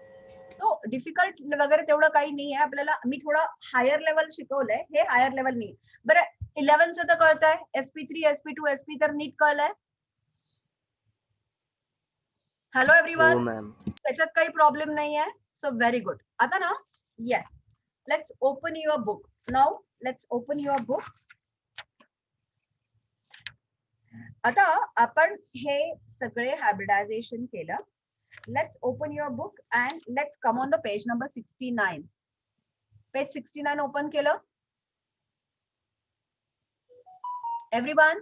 सो डिफिकल्ट वगैरे तेवढं काही नाही आहे आपल्याला. मी थोडं हायर लेवल शिकवलंय, हे हायर लेवल नाही. बरं 11 चं तर कळतंय, sp3 sp2 sp तर नीट कळलंय. Hello everyone, ma'am. त्याच्यात काही प्रॉब्लेम नाही आहे. So very good. आता ना, yes, let's open your book now. Let's open your book. आता आपण हे सगळे हायब्रिडायझेशन केलं. Let's open your book and let's come on the page number 69. Page 69 open केलं. एव्हरीवन,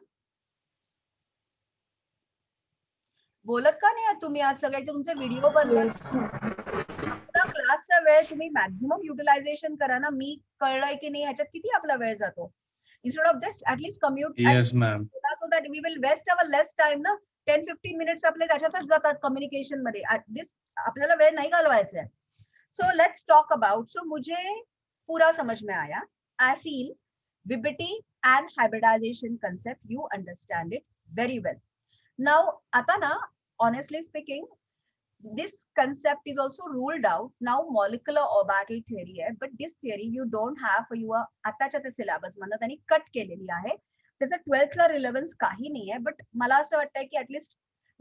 बोलत का नाही तुम्ही आज सगळे? तुमचे व्हिडिओ बंद. Yes, ma'am. क्लासचा वेळ तुम्ही मॅक्झिमम युटिलायझेशन करा ना. मी कळलंय की नाही ह्याच्यात किती आपला वेळ जातो. Instead of that at least commute. Yes, ma'am. So that we will waste our less time ना. 10-15 मिनिट्स आपले त्याच्यातच जातात कम्युनिकेशन मध्ये. दिस आपल्याला वेळ नाही घालवायचा आहे. So let's talk about. So मुझे पूरा समझ में आया. I feel VBT and hybridization concept, you understand it very well. Now, Atana, honestly speaking, this concept is also ruled out. Now molecular orbital theory है, but this theory you don't have for your आताच्या त्या syllabus मध्ये त्यांनी cut केलेली आहे. त्याचा 12th ला relevance काही नाही आहे, बट मला असं वाटतंय की ऍटलीस्ट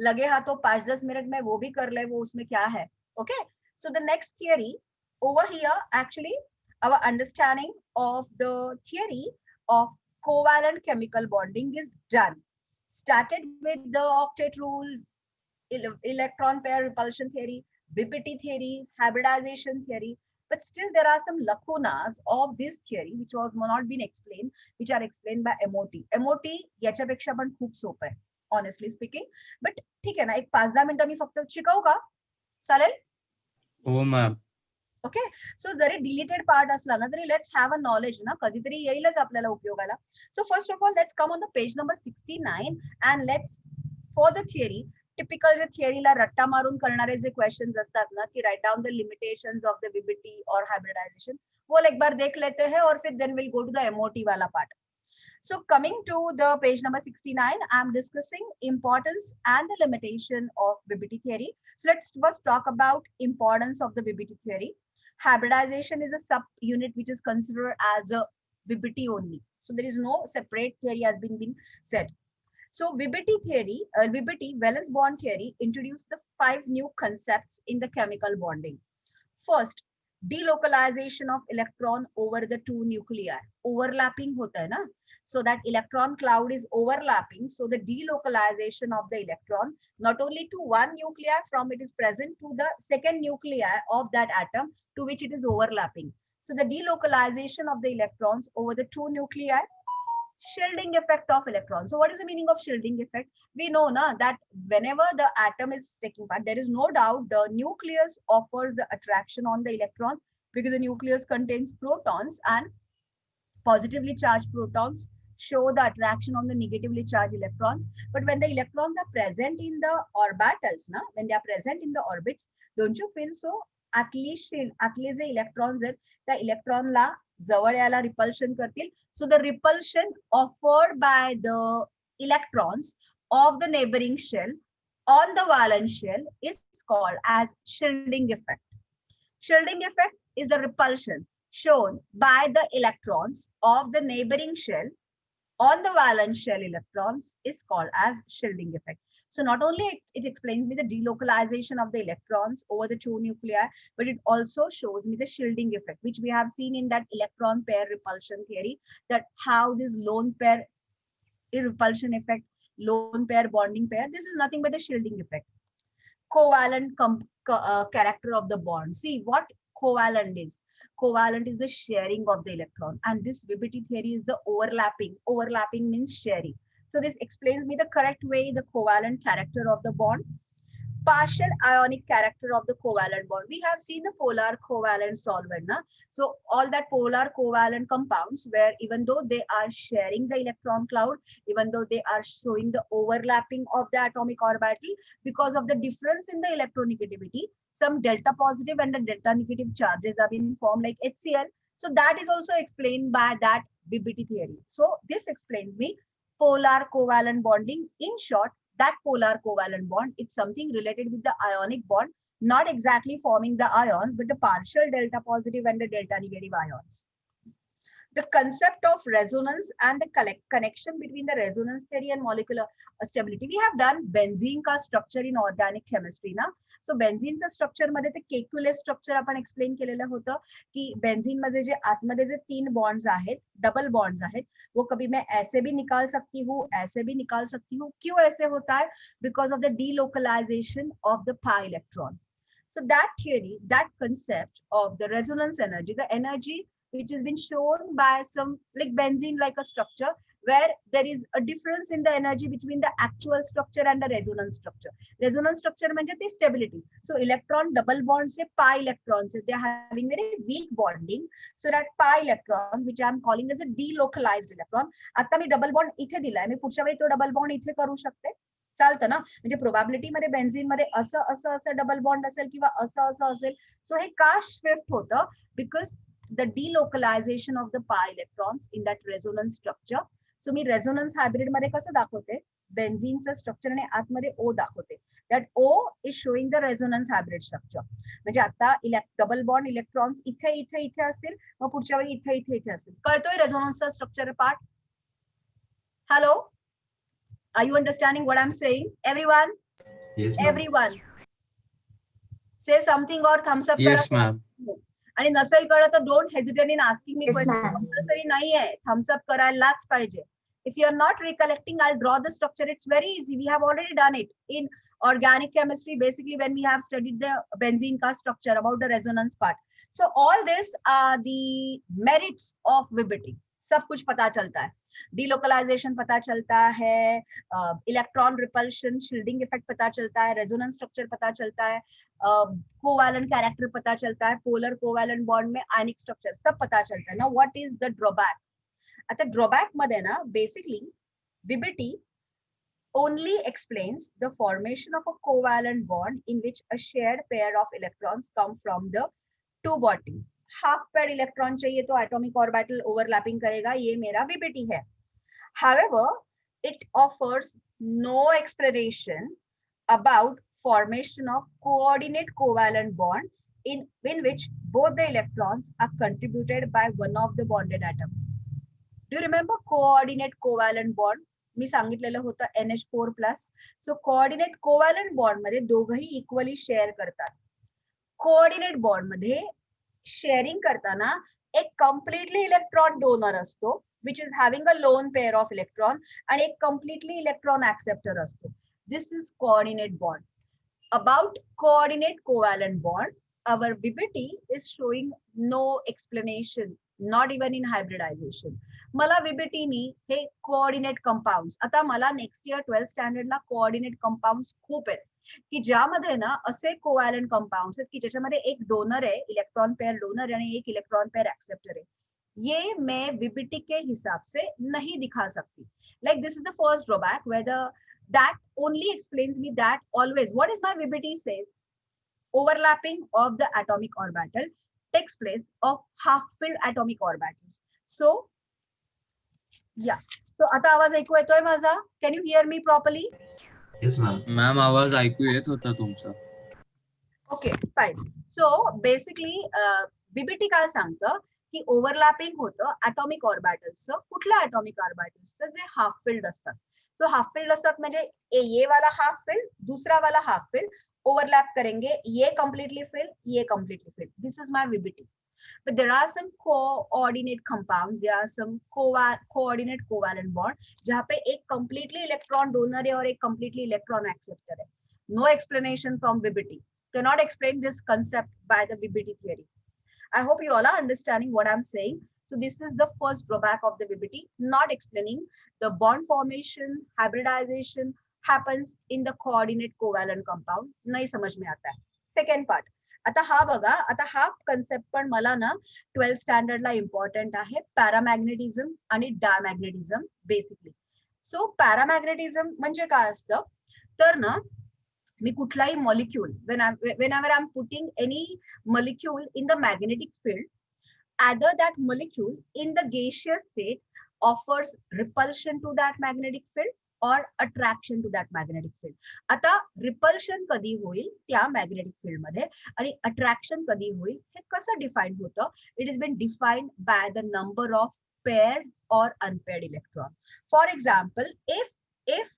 लगे हाथों 5-10 मिनट में वो भी कर ले, वो उसमें क्या है. Okay, so the next theory over here, actually our understanding of the theory of covalent chemical bonding is done. Started with the octet rule, electron pair repulsion theory, BPT theory, hybridization theory, but still there are some lacunas of this theory which was not been explained, which are explained by MOT. MOT याच्यापेक्षा पण खूप सोपं आहे, honestly speaking. But ठीक आहे ना, एक 5-10 मिनिटं मी फक्त शिकवू का? चालेल? हो मॅम. ओके, सो जरी डिलीटेड पार्ट असला ना तरी लेट्स हॅव अ नॉलेज ना, कधीतरी येईलच आपल्याला उपयोगाला. So first of all let's come on the page number 69 and let's for the theory. Typical जे थिअरीला रट्टा मारून करणारे जे क्वेश्चंस असतात ना, की write down the limitations of the VBT और हाइब्रिडाइजेशन, वो एक बार देख लेते हैं और फिर then will go to the MOT वाला part. So coming to the page number 69, I'm discussing importance and the limitation of VBT theory. So let's first talk about importance of the VBT theory. Hybridization is a sub-unit which is considered as a VBT only. So there is no separate theory has been said. So VBT theory, VBT valence bond theory introduced the 5 new concepts in the chemical bonding. First, delocalization of electron over the 2 nuclei. Overlapping hota hai na? So that electron cloud is overlapping. So the delocalization of the electron, not only to one nuclei from it is present to the second nuclei of that atom to which it is overlapping. So the delocalization of the electrons over the 2 nuclei. Shielding effect of electrons. So what is the meaning of shielding effect? We know na, that whenever the atom is taking part, there is no doubt the nucleus offers the attraction on the electron because the nucleus contains protons, and positively charged protons show the attraction on the negatively charged electrons. But when the electrons are present in the orbitals, na, when they are present in the orbits, don't you feel so? At least the electrons आहेत त्या इलेक्ट्रॉनला जवळ यायला repulsion करतील. So the repulsion offered by the electrons of the neighboring shell on the valence shell is called as shielding effect. Shielding effect is the repulsion shown by the electrons of the neighboring shell on the valence shell electrons is called as shielding effect. So not only it explains me the delocalization of the electrons over the 2 nuclei, but it also shows me the shielding effect, which we have seen in that electron pair repulsion theory, that how this lone pair repulsion effect, lone pair bonding pair, this is nothing but a shielding effect. Covalent character of the bond. See what covalent is. Covalent is the sharing of the electron, and this VBT theory is the overlapping. Overlapping means sharing. So this explains me the correct way the covalent character of the bond. Partial ionic character of the covalent bond. We have seen the polar covalent solvent. Na? So all that polar covalent compounds where even though they are sharing the electron cloud, even though they are showing the overlapping of the atomic orbital, because of the difference in the electronegativity, some delta positive and the delta negative charges are being formed like HCl. So that is also explained by that VBT theory. So this explains me polar covalent bonding. In short, that polar covalent bond, it's something related with the ionic bond, not exactly forming the ions, but the partial delta positive and the delta negative ions. The concept of resonance and the connection between the resonance theory and molecular stability. We have done benzene का structure in organic chemistry ना. So benzene चा structure मध्ये ते केक्युले structure आपण explain केलेलं होतं की benzene मध्ये जे आतमध्ये जे 3 bonds आहेत, double bonds आहेत, वो कभी मैं ऐसे भी निकाल सकती हूँ, ऐसे भी निकाल सकती हूँ. क्यों ऐसे होता है? Because of the delocalization of the pi electron. So that theory, that concept of the resonance energy, the energy which has been shown by some like benzene like a structure where there is a difference in the energy between the actual structure and the resonance structure. Resonance structure means the stability. So electron double bonds say pi electrons, they are having very weak bonding. So that pi electron, which I am calling as a delocalized electron, आता मी double bond इथे दिलाय, मी पुढच्या वेळी तो double bond इथे करू शकते. चालतं ना, म्हणजे प्रोबॅबिलिटी मध्ये बेन्झीन मध्ये असं डबल बॉन्ड असेल किंवा असं असेल. सो हे का शिफ्ट होतं? Because the delocalization of the pi electrons in that resonance structure. So मी रेझोनन्स हायब्रिड मध्ये कसं दाखवते, बेन्झीनचं स्ट्रक्चर आणि आतमध्ये ओ दाखवते. That O is showing the resonance hybrid structure. म्हणजे आता डबल बॉन्ड इलेक्ट्रॉन्स इथे इथे इथे असतील, मग पुढच्या वेळी इथे इथे इथे असतील. कळतोय रेझोनन्सचा structure part? Hello, are you understanding what I'm saying? Everyone, Yes, ma'am. everyone, say something or thumbs up Yes, करा. ma'am. आणि नसेल कळत तर don't hesitate in asking me Yes, question. ma'am. Compulsory नाही आहे, थम्स अप करायलाच पाहिजे. If you are not recollecting, I draw the structure. It's very easy. We have already done it in organic chemistry, basically when we have studied the benzene ka structure about the resonance part. So all this are the merits of VBT. सब कुछ पता चलता है. Delocalisation पता चलता है, electron repulsion shielding effect पता चलता है, रेजोनेंस स्ट्रक्चर पता चलता है, कोवैलेंट कैरेक्टर पता चलता है, पोलर कोवैलेंट बॉन्ड में आयनिक स्ट्रक्चर सब पता चलता है ना. What is the drawback? आता ड्रॉबॅक मध्ये ना basically VBT only explains the formation of a covalent bond in which a shared pair of electrons come from the two body. Half paid electron चाहिए तो एटॉमिक ऑर्बिटल ओवरलैपिंग करेगा, ये मेरा VBT है. However, it offers no explanation about formation of coordinate covalent bond in which both the electrons are contributed by one of the bonded atom. Do you remember coordinate covalent bond? मी सांगितलेलं होतं NH4+. सो coordinate covalent bond मध्ये दोघही equally share करतात. Coordinate bond मध्ये sharing करताना एक completely electron donor असतो which is having a lone pair of electron, आणि एक कम्प्लिटली इलेक्ट्रॉन ऍक्सेप्टर असतो. This is coordinate bond. About coordinate covalent bond our VBT is showing no explanation, not even in hybridization. मला VBT नी हे coordinate compounds, आता मला next year 12th स्टँडर्डला coordinate compounds खूप आहेत की ज्यामध्ये ना असे कोवॅलंट कंपाऊंड्स आहेत की ज्याच्यामध्ये एक डोनर आहे, इलेक्ट्रॉन पेयर डोनर, आणि एक इलेक्ट्रॉन पेयर एक्सेप्टर है. ये मैं VBT के हिसाब से नहीं दिखा सकती. Like this is the first drawback, whether that only explains me that always what is my VBT says, overlapping of the atomic orbital takes place of half-filled atomic orbitals. So, yeah. So आता आवाज ऐकू येतोय माझा? Can you hear me properly? Yes, ma'am. Ma'am आवाज ऐकू येत होता तुमचा. Okay, fine. So basically, VBT काय सांगतं की ओव्हरलॅपिंग होतं atomic orbitals. कुठल्या atomic orbitals जे हाफ फिल्ड असतात. सो हाफ फिल्ड असतात म्हणजे ये वाला हाफ फिल्ड, दूसरा वाला हाफ फिल्ड ओवरलैप करेंगे, ये completely filled, ये completely filled. This is my VBT. But there are some coordinate compounds, there are some coordinate covalent bond जहाँ पे एक completely electron donor है और एक completely electron acceptor है. No explanation from VBT. Cannot explain this concept by the VBT theory. I hope you all are understanding what I'm saying. So this is the first drawback of the VBT, not explaining the bond formation, hybridization happens in the coordinate covalent compound. नहीं समझ में आता है. Second part. आता हा बघा, आता हा कन्सेप्ट पण मला ना 12th स्टँडर्डला इम्पॉर्टंट आहे. पॅरामॅग्नेटिझम आणि डायमॅग्नेटिझम बेसिकली. सो पॅरामॅग्नेटिझम म्हणजे काय असतं तर ना मी कुठलाही molecule whenever I'm putting any molecule in the magnetic field, either that molecule in the gaseous state offers repulsion to that magnetic field or attraction to that magnetic field. आता repulsion कधी होईल त्या मॅग्नेटिक फील्ड मध्ये आणि attraction कधी होईल हे कसं define होतं? It is been defined by the number of paired और unpaired electron. For example, if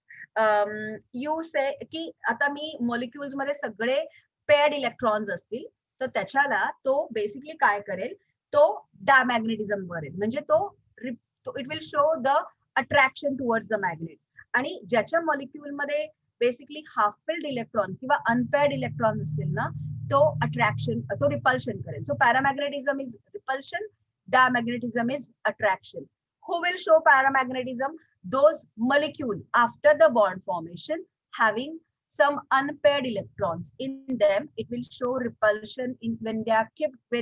you say की आता मी मॉलिक्युल्स मध्ये सगळे पेअर्ड इलेक्ट्रॉन्स असतील तर त्याच्याला तो बेसिकली काय करेल, तो डायमॅग्नेटिझम करेल. म्हणजे तो it will show the attraction towards the magnet. आणि ज्याच्या मॉलिक्युल मध्ये बेसिकली हाफ फिल्ड इलेक्ट्रॉन किंवा अनपेअर्ड इलेक्ट्रॉन असतील ना तो अट्रॅक्शन, तो रिपल्शन करेल. So paramagnetism is repulsion, diamagnetism is attraction. Who will show paramagnetism? Those molecule after the bond formation having some unpaired electrons in them, it will show repulsion in when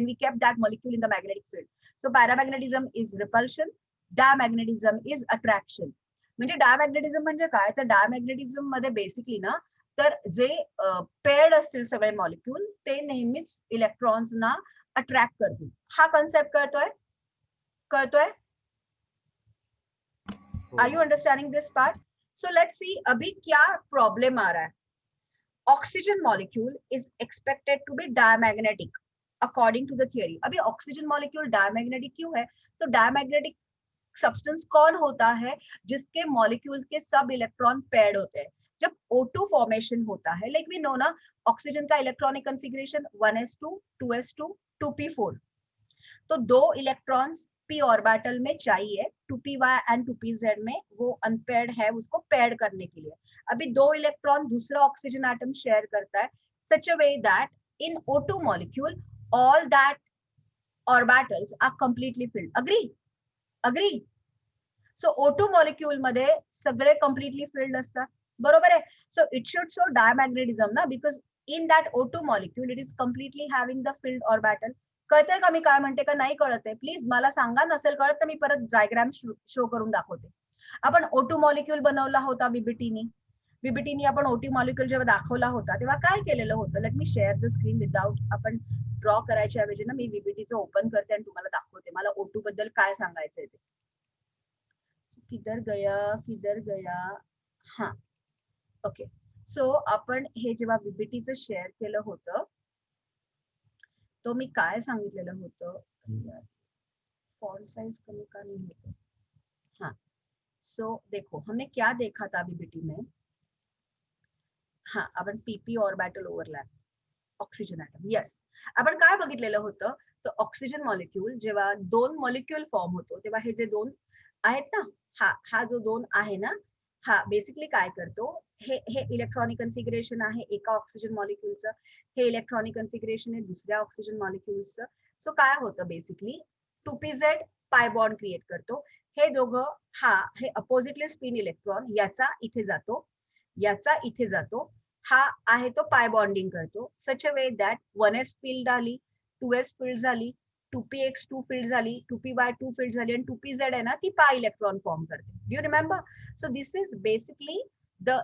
we kept that molecule in the magnetic field. So paramagnetism is repulsion, diamagnetism is attraction. म्हणजे डायमॅग्नेटिझम म्हणजे काय, तर डायमॅग्नेटिझम मध्ये basically ना, तर जे paired असतील सगळे molecule ते नेहमीच इलेक्ट्रॉन्सना अट्रॅक्ट करतील. हा कन्सेप्ट कळतोय? Are you understanding this part? So let's see अभी क्या प्रॉब्लम आ रहा है. Oxygen molecule is expected to be diamagnetic according to the theory. अभी ऑक्सीजन मॉलिक्यूल डायमैग्नेटिक क्यों है? तो डायमैग्नेटिक सब्सटेंस कौन होता है जिसके मॉलिक्यूल्स के सब इलेक्ट्रॉन पेयर्ड होते हैं. जब O2 फॉर्मेशन होता है, लाइक वी नो ना, ऑक्सीजन का electronic configuration 1s2 2s2 2p4. तो दो इलेक्ट्रॉन्स p ऑर्बिटल में चाहिए 2py एंड 2pz में, वो अनपेयर्ड है, उसको पेयर्ड करने के लिए. अभी दो इलेक्ट्रॉन दूसरा ऑक्सीजन एटम शेयर करता है such a way that in O2 molecule all that orbitals are completely filled. Agree? So O2 molecule मध्ये सगळे कंप्लीटली फिल्ड असतात, बरोबर आहे. So it should show diamagnetism ना, because in that O2 molecule it is completely having the filled orbital. कळतंय का मी काय म्हणते का नाही कळत आहे? प्लीज मला सांगा, नसेल कळत तर मी परत डायग्राम शो करून दाखवते. आपण O2 मॉलिक्यूल बनवला होता बीबीटीनी आपण O2 मॉलिक्यूल जेव्हा दाखवला होता तेव्हा काय केलेलं होतं. Late me share the screen without, आपण ड्रॉ करायच्या ऐवजी ना मी बीबीटीचं ओपन करते आणि तुम्हाला दाखवते मला O2 बद्दल काय सांगायचंय ते. किधर गया. हा, ओके. सो आपण हे जेव्हा बीबीटीचं शेअर केलं होतं तो मी काय सांगितलेलं होतं, फॉन्ट साइज कमी का नहीं होते. हाँ, सो देखो हमने क्या देखा था बीबीटी में. हाँ, आपण PP orbital overlap oxygen atom. Yes, आपण काय बघितलेलं होतं, तर ऑक्सिजन मॉलिक्यूल जेव्हा दोन मॉलिक्यूल फॉर्म होतो तेव्हा हे जे दोन आहेत ना, हा जो दोन आहे ना, हा बेसिकली काय करतो, हे इलेक्ट्रॉनिक कॉन्फिगरेशन आहे एका ऑक्सिजन मॉलिक्यूलचं, हे इलेक्ट्रॉनिक कॉन्फिगरेशन आहे दुसऱ्या ऑक्सिजन मॉलिक्यूलचं. सो काय होतं basically 2pz pi bond create करतो. हे दोघं, हे अपोजिटली स्पिन इलेक्ट्रॉन याचा इथे जातो, याचा इथे जातो, हा आहे तो पाय बॉन्डिंग करतो सच a way that 1s field आली, 2s फील्ड झाली, 2px2 फील्ड झाली, 2py2 फील्ड झाली आणि 2pz आहे ना ती पाय इलेक्ट्रॉन फॉर्म करते. Do you remember? So this is basically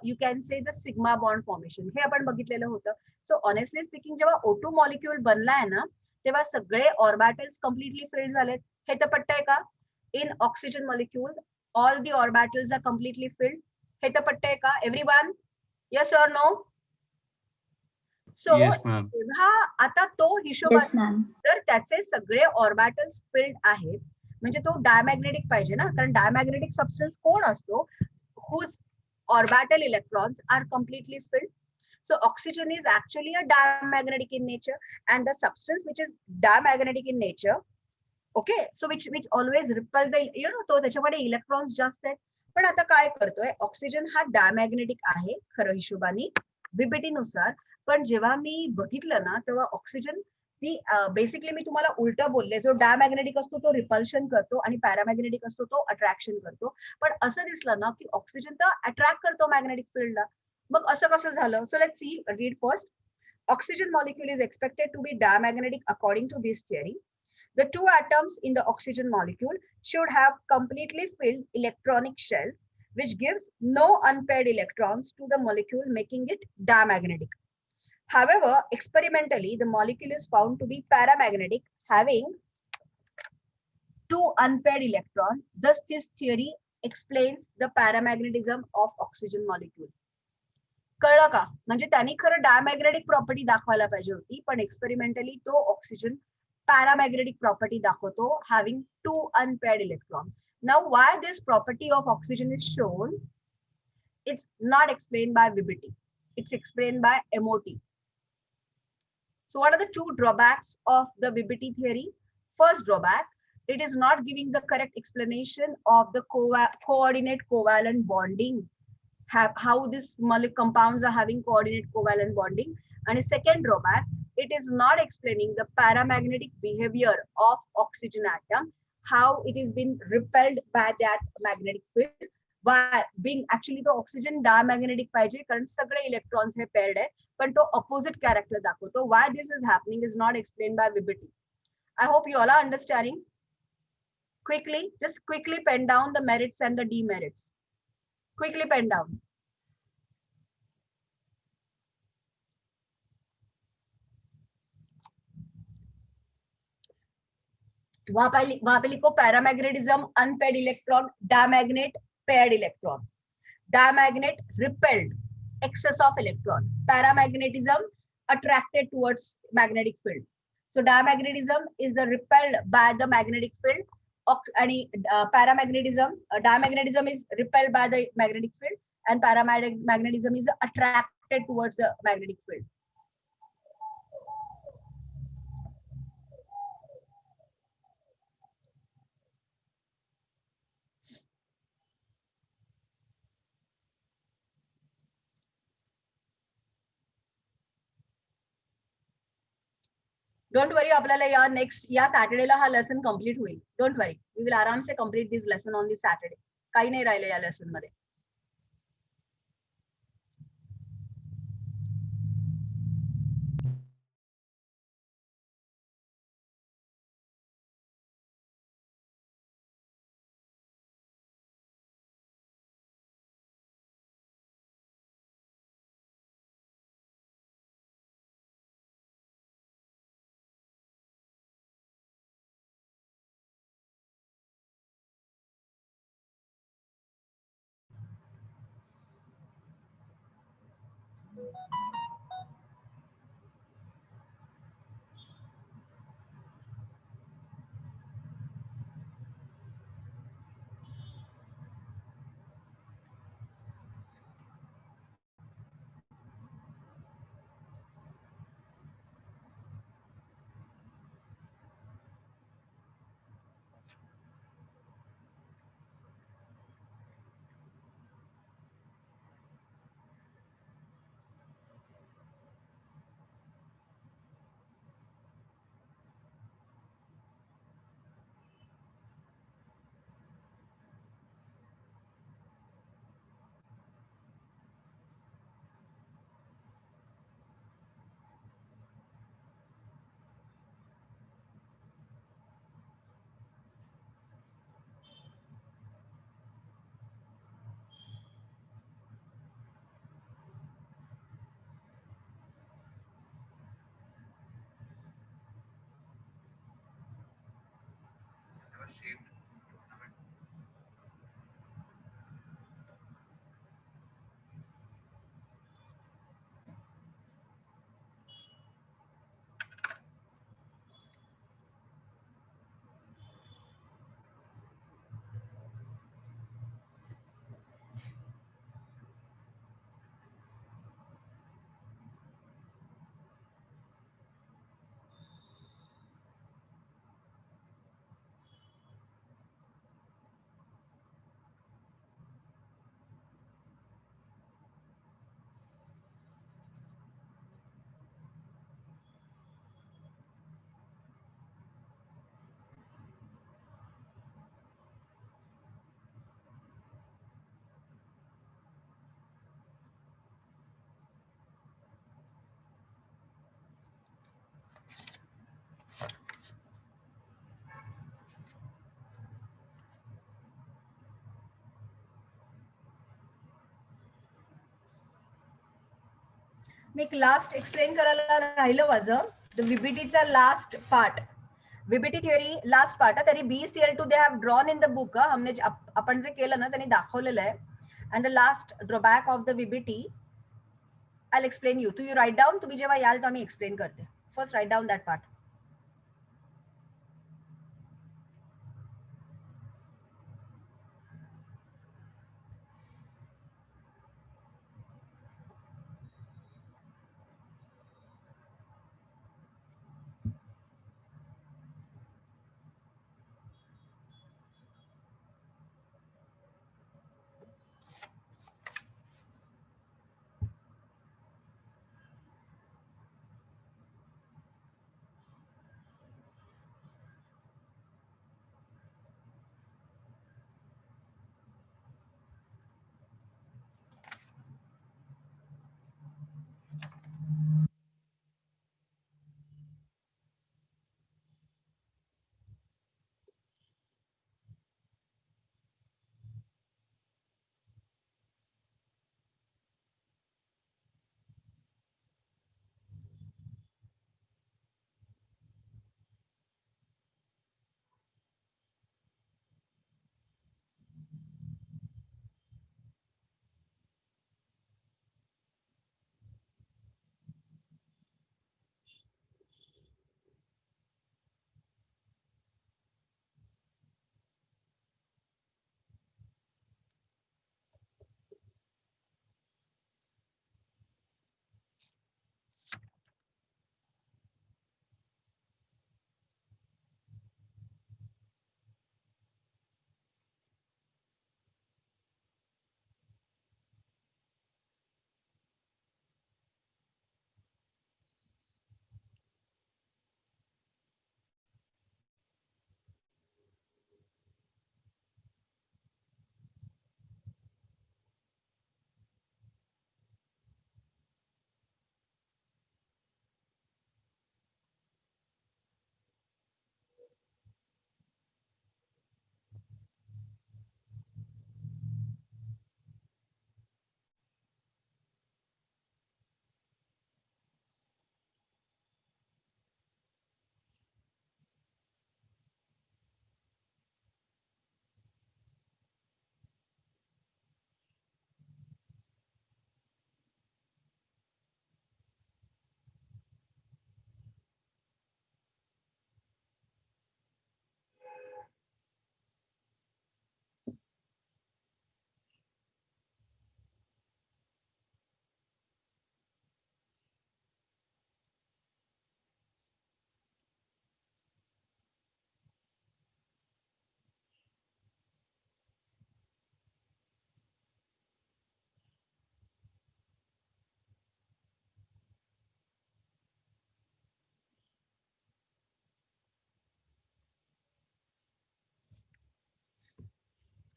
you can say the sigma bond formation. हे आपण बघितलेलं होतं. सो ऑनेस्टली स्पीकिंग जेव्हा O2 मॉलिक्यूल बनलाय ना तेव्हा सगळे ऑर्बिटल्स कम्प्लिटली फिल्ड झालेत. हे तर पटतंय का? In oxygen molecule all the orbitals are completely filled. हे तर पटतंय का everyone? Yes or no? So Yes, ma'am. जेव्हा आता तो हिशोबाने तर त्याचे सगळे ऑर्बिटल्स फिल्ड आहेत म्हणजे तो डायमॅग्नेटिक पाहिजे ना, कारण डायमॅग्नेटिक सबस्टन्स कोण असतो, whose orbital electrons are completely filled. So oxygen is actually a diamagnetic in nature, and the substance which is diamagnetic in nature, okay, so which always repels the, you know, तो त्याच्यामध्ये electrons जास्त आहेत. पण आता काय करतोय, oxygen हा diamagnetic आहे खरं हिशोबाने बीबीटी नुसार. पण जेव्हा मी बघितलं ना तेव्हा ऑक्सिजन ती बेसिकली मी तुम्हाला उलट बोलले, जो डायमॅग्नेटिक असतो तो रिपल्शन करतो आणि पॅरामॅग्नेटिक असतो तो अट्रॅक्शन करतो. पण असं दिसलं ना की ऑक्सिजन तर अट्रॅक्ट करतो मॅग्नेटिक फील्डला. मग असं कसं झालं? So let's see, read first. Oxygen molecule is expected to be diamagnetic according to this theory. The two atoms in the oxygen molecule should have completely filled electronic shells, which gives no unpaired electrons to the molecule, making it diamagnetic. However, experimentally, the molecule is found to be paramagnetic, having two unpaired electrons. Thus, this theory explains the paramagnetism of oxygen molecule. कळलं का? म्हणजे त्यांनी खरं diamagnetic property दाखवायला पाहिजे होती, पण experimentally तो oxygen paramagnetic property dakoto, having two unpaired electrons. Now, why this property of oxygen is shown? It's not explained by VBT. It's explained by MOT. So, what are the two drawbacks of the VBT theory? First drawback, it is not giving the correct explanation of the coordinate covalent bonding. How these compounds are having coordinate covalent bonding. And a second drawback, it is not explaining the paramagnetic behavior of oxygen atom, how it is been repelled by that magnetic field, by being actually the oxygen diamagnetic पाहिजे कारण सगळे electrons हे paired आहे, पण तो opposite character दाखवतो. Why this is happening is not explained by VBT. I hope you all are understanding. Just quickly pen down the merits and the demerits. Quickly pen down. वहां पे लिखो paramagnetism unpaired electron, diamagnet paired electron. Diamagnet repelled excess of electron. Paramagnetism attracted towards magnetic field. So diamagnetism is the repelled by the magnetic field. आणि paramagnetism, diamagnetism is repelled by the magnetic field, and paramagnetism is attracted towards the magnetic field. Don't worry, आपल्याला या next या सॅटर्डेला हा lesson complete होईल. Don't worry, we will आराम से complete this lesson on this Saturday. काही नाही राहिलं या लेसन मध्ये. मी एक लास्ट एक्सप्लेन करायला राहिलं माझं, द व्हीबीटीचा last part, VBT theory last part. तरी BCl2 they have drawn in the book. हमने आपण जे केलं ना त्यांनी दाखवलेलं आहे. And the last drawback of the VBT I will explain you. You write down, तुम्ही जेव्हा याल तर मी एक्सप्लेन करते. First write down that part.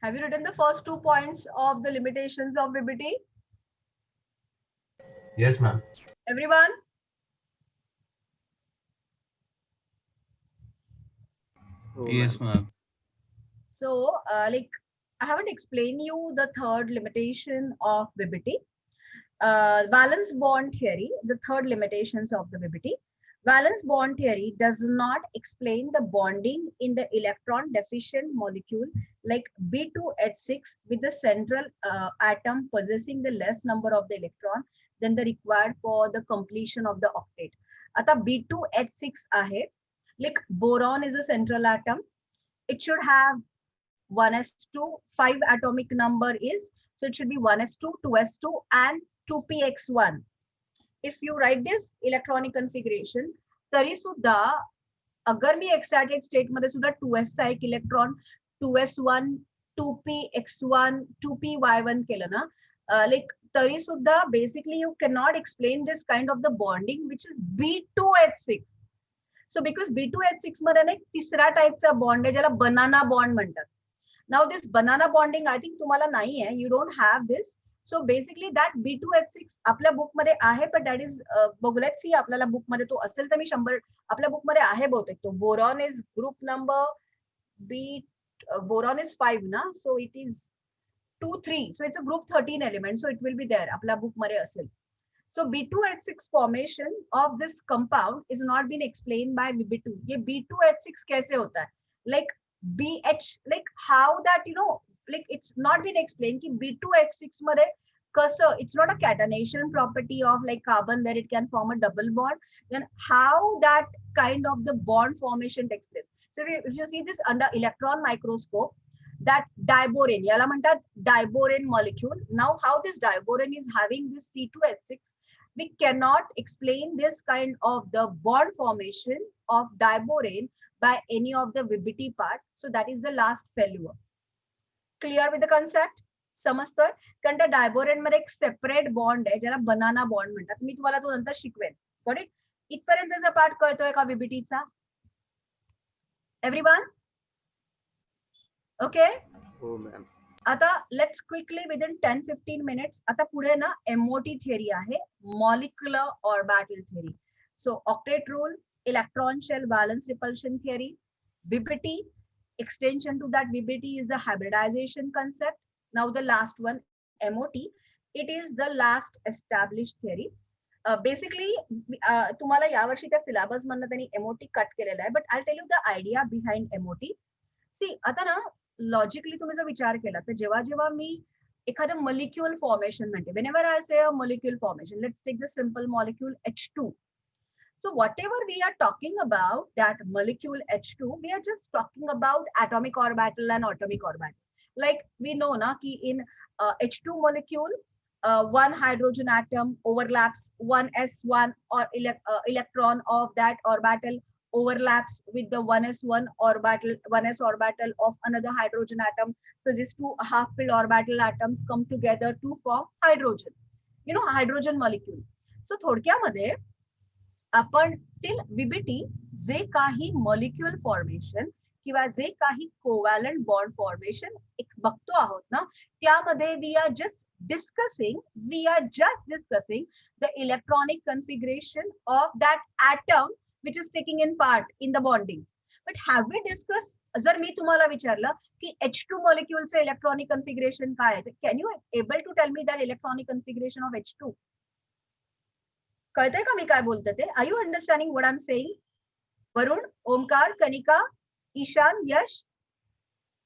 Have you written the first 2 points of the limitations of VBT? Yes, ma'am. Everyone? Oh, Yes, ma'am. ma'am. So, like, I haven't explained you the third limitation of VBT. Valence bond theory, the third limitations of the VBT. Valence bond theory does not explain the bonding in the electron deficient molecule like B2H6 with the central atom possessing the less number of the electron than the required for the completion of the octet. आता B2H6 आहे, like boron is a central atom. It should have 1s2, 5 atomic number is, so it should be 1s2, 2s2 and 2px1. If you write this electronic configuration, तरी सुद्धा अगर मी excited state मध्ये सुद्धा 2s चा एक electron 2s1 2px1 2py1 केलं ना, like तरी सुद्धा basically you cannot explain this kind of the bonding which is B2H6. So because B2H6 मध्ये ना एक तिसरा टाइपचा बॉन्ड आहे ज्याला बनाना बॉन्ड म्हणतात. Now this banana bonding I think तुम्हाला नाही आहे, you don't have this. So basically that B2H6 आपल्या बुक मध्ये आहे, but that is बघू, let's see आपल्याला बुक मध्ये तो असेल तर मी 100 आपल्या बुक मध्ये आहे बहुतेक तो. Boron is group number B, boron is 5 ना, so it is 2 3, so it's a group 13 element, so it will be there आपल्या बुक मध्ये असेल. So B2H6 formation of this compound is not been explained by VB2. ये B2H6 कैसे होता है? Like BH, like how that, you know, like it's not been explained कि B2H6 मध्ये कसं, it's not a catenation property of like carbon where it can form a double bond. Then how that kind of the bond formation takes place. So if you see this under electron microscope, that diborane, याला म्हणतात diborane molecule. Now how this diborane is having this C2H6, we cannot explain this kind of the bond formation of diborane by any of the VBT part. So that is the last failure. Clear with the concept? समजतोय? कारण त्या diborane मध्ये एक separate bond आहे ज्याला बनाना bond म्हणतात. मी तुम्हाला तो नंतर शिकवेन. Got it? इथपर्यंतचा पार्ट कळतोय का VBTचा? एव्हरीवन? ओके? हो मॅम. आता लेट्स क्विकली विदिन 10-15 मिनिट्स आता पुढे ना MOT थिअरी आहे, molecular orbital theory. So octet rule, electron shell valence repulsion theory, VBT, extension to that VBT is the hybridization concept. Now the last one, MOT, it is the last established theory. Basically तुम्हाला यावर्षी त्या syllabus मधनं त्यांनी MOT cut केलेला आहे, but I'll tell you the idea behind MOT. See, आता ना logically तुम्ही जर विचार केला तर जेव्हा जेव्हा मी एखादं मॉलिक्यूल फॉर्मेशन म्हणते, whenever I say a molecule formation, let's take the simple molecule H2. So whatever we are talking about that molecule H2, we are just talking about atomic orbital and atomic orbital. Like we know na ki in H2 molecule, one hydrogen atom overlaps one s1 or electron of that orbital overlaps with the 1s1 orbital, 1s orbital of another hydrogen atom. So these two half filled orbital atoms come together to form hydrogen, you know, hydrogen molecule. So थोडक्यामध्ये आपण till VBT जे काही molecule formation किंवा जे काही covalent bond formation बघतो आहोत ना, त्यामध्ये we are just discussing the electronic configuration of that atom which is taking in part in the bonding. But have we discuss, जर मी तुम्हाला विचारलं की H2 मॉलिक्युलचं इलेक्ट्रॉनिक कन्फिगरेशन काय आहे, can you able to tell me that electronic configuration of H2? कळतंय का मी काय बोलते ते? Are you understanding what I am saying? Varun, Omkar, Kanika, Ishaan, Yash,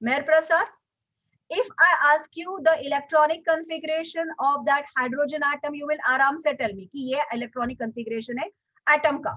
Mehar Prasad, if I ask you the electronic configuration of that hydrogen atom, you will आराम से tell me कि ये electronic configuration है atom का.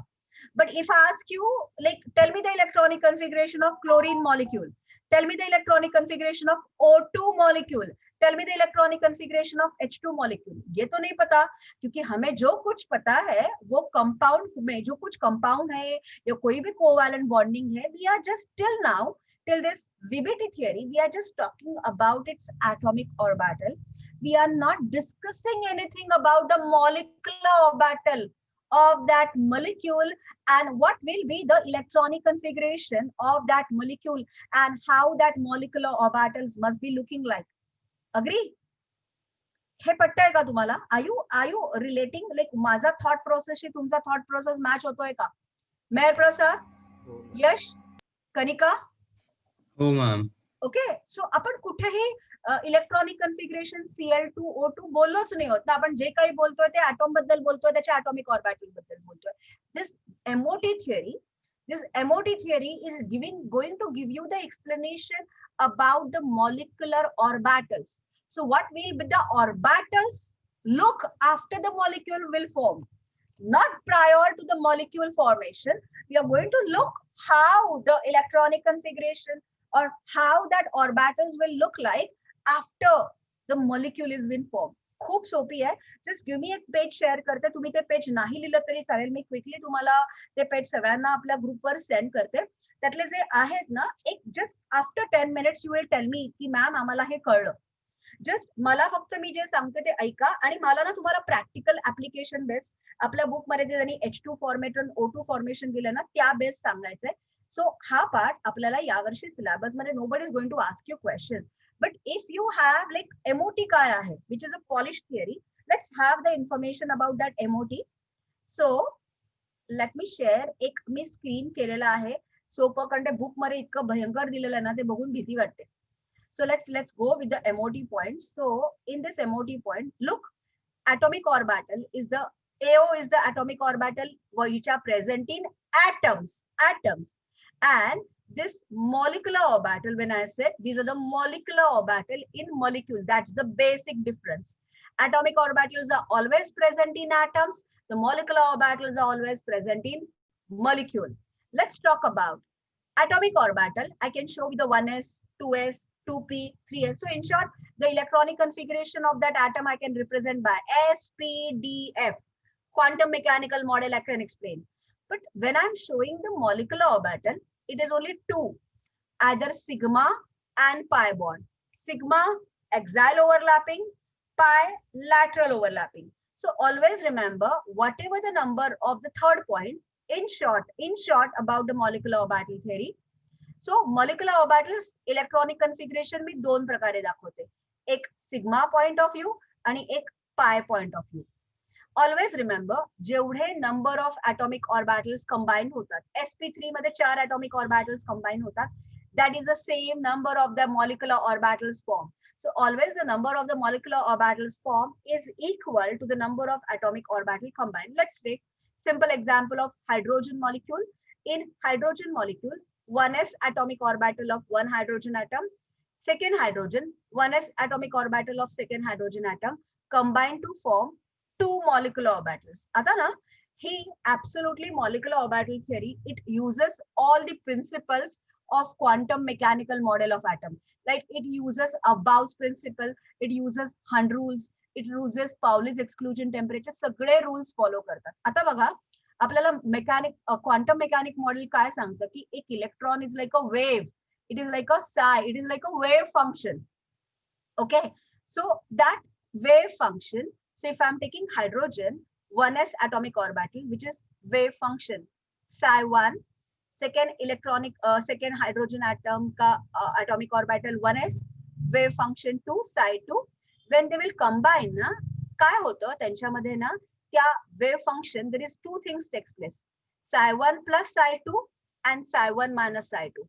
But if I ask you, like, tell me the electronic configuration of chlorine molecule, tell me the electronic configuration of O2 molecule, tell me the electronic configuration of H2 molecule, ये तो नहीं पता, क्योंकि हमें जो कुछ पता है वो कंपाउंड में जो कुछ कंपाउंड है या कोई भी कोवैलेंट बॉन्डिंग है, we are just till now, till this VBT theory, we are just talking about its atomic orbital. We are not discussing anything about the molecular orbital of that molecule and what will be the electronic configuration of that molecule and how that molecular orbitals must be looking like. Agree? हे पटतंय का तुम्हाला? Are you relating, like माझा thought process she तुमचा thought process match होतोय का? मेहर प्रसाद, हो ma'am. यश, कनिका. हो ma'am. Okay, सो आपण कुठेही इलेक्ट्रॉनिक कन्फिगरेशन Cl2O2 बोललोच नाही होत ना. आपण जे काही बोलतोय ते ऍटॉम बद्दल बोलतोय, त्याच्या atomic orbital बद्दल बोलतोय. This MOT theory is going to give you the explanation about the molecular orbitals. So what will be the orbitals look after the molecule will form, not prior to the molecule formation. We are going to look how the electronic configuration or how that orbitals will look like after the molecule is been formed. खूप सोपी आहे. Just give me एक page share करते. तुम्ही ते page नाही लिहिलं तरी चालेल. मी क्विकली तुम्हाला ते पेज सगळ्यांना आपल्या ग्रुपवर सेंड करते. त्यातले जे आहेत ना, एक just after 10 minutes you will tell me की मॅम आम्हाला हे कळलं. जस्ट मला फक्त मी जे सांगते ते ऐका आणि मला ना तुम्हाला प्रॅक्टिकल ऍप्लिकेशन बेस्ड आपल्या बुक मध्ये जे त्यांनी H2 फॉर्मेट आणि O2 फॉर्मेशन दिलं ना, त्या बेस्ड सांगायचंय. सो हा पार्ट आपल्याला यावर्षी सिलेबस मध्ये nobody is going to ask you question. But if you have like MOT काय आहे, which is a polish theory, let's have the information about that MOT. So let me share. एक मी screen केलेलं आहे सोपं, कारण ते बुक मध्ये इतकं भयंकर दिलेलं आहे ना, ते बघून भीती वाटते. So let's go with the MOT points. So in this MOT point, look, atomic orbital is the AO is the atomic orbital which are present in atoms, and this molecular orbital, when I said these are the molecular orbital in molecule, that's the basic difference. Atomic orbitals are always present in atoms. The molecular orbitals are always present in molecule. Let's talk about atomic orbital. I can show you the 1s, 2s, 2p, 3s. So in short, the electronic configuration of that atom I can represent by S, P, D, F. Quantum mechanical model I can explain. But when I'm showing the molecular orbital, it is only two, either sigma and pi bond. Sigma axial overlapping, pi lateral overlapping. So always remember whatever the number of the third point. In short about the molecular orbital theory. So molecular orbitals electronic configuration मी दोन प्रकारे दाखवते. एक sigma point of view आणि एक pi point of view. Always remember, जेवढे number of atomic orbitals combine होतात, sp3 मध्ये 4 ॲटॉमिक ऑर्बिटल्स कंबाईन होतात, that is the same number of the molecular orbitals formed. So always the number of the molecular orbitals formed is equal to the number of atomic orbital combined. Let's take simple example of hydrogen molecule. In hydrogen molecule, 1s atomic orbital of one hydrogen atom, second hydrogen, 1s atomic orbital of second hydrogen atom combined to form two molecular orbitals. आता ना, he absolutely molecular orbital theory, it uses all the principles of quantum mechanical model of atom. Like it uses Abba's principle, it uses Hund rules, it uses Pauli's exclusion temperature, सगळे rules follow करतात. आता बघा, आपल्याला mechanic quantum mechanic model काय सांगतं की एक electron is like a wave, it is like a Sai, it is like a wave function. Okay, so that wave function, so if I am taking hydrogen 1s atomic orbital which is wave function psi1, second hydrogen atom का atomic orbital 1s, wave function 2 psi2. when they will combine ना, काय होतं त्यांच्यामध्ये ना, त्या wave function there is two things takes place, psi1 plus psi2 and psi1 minus psi2.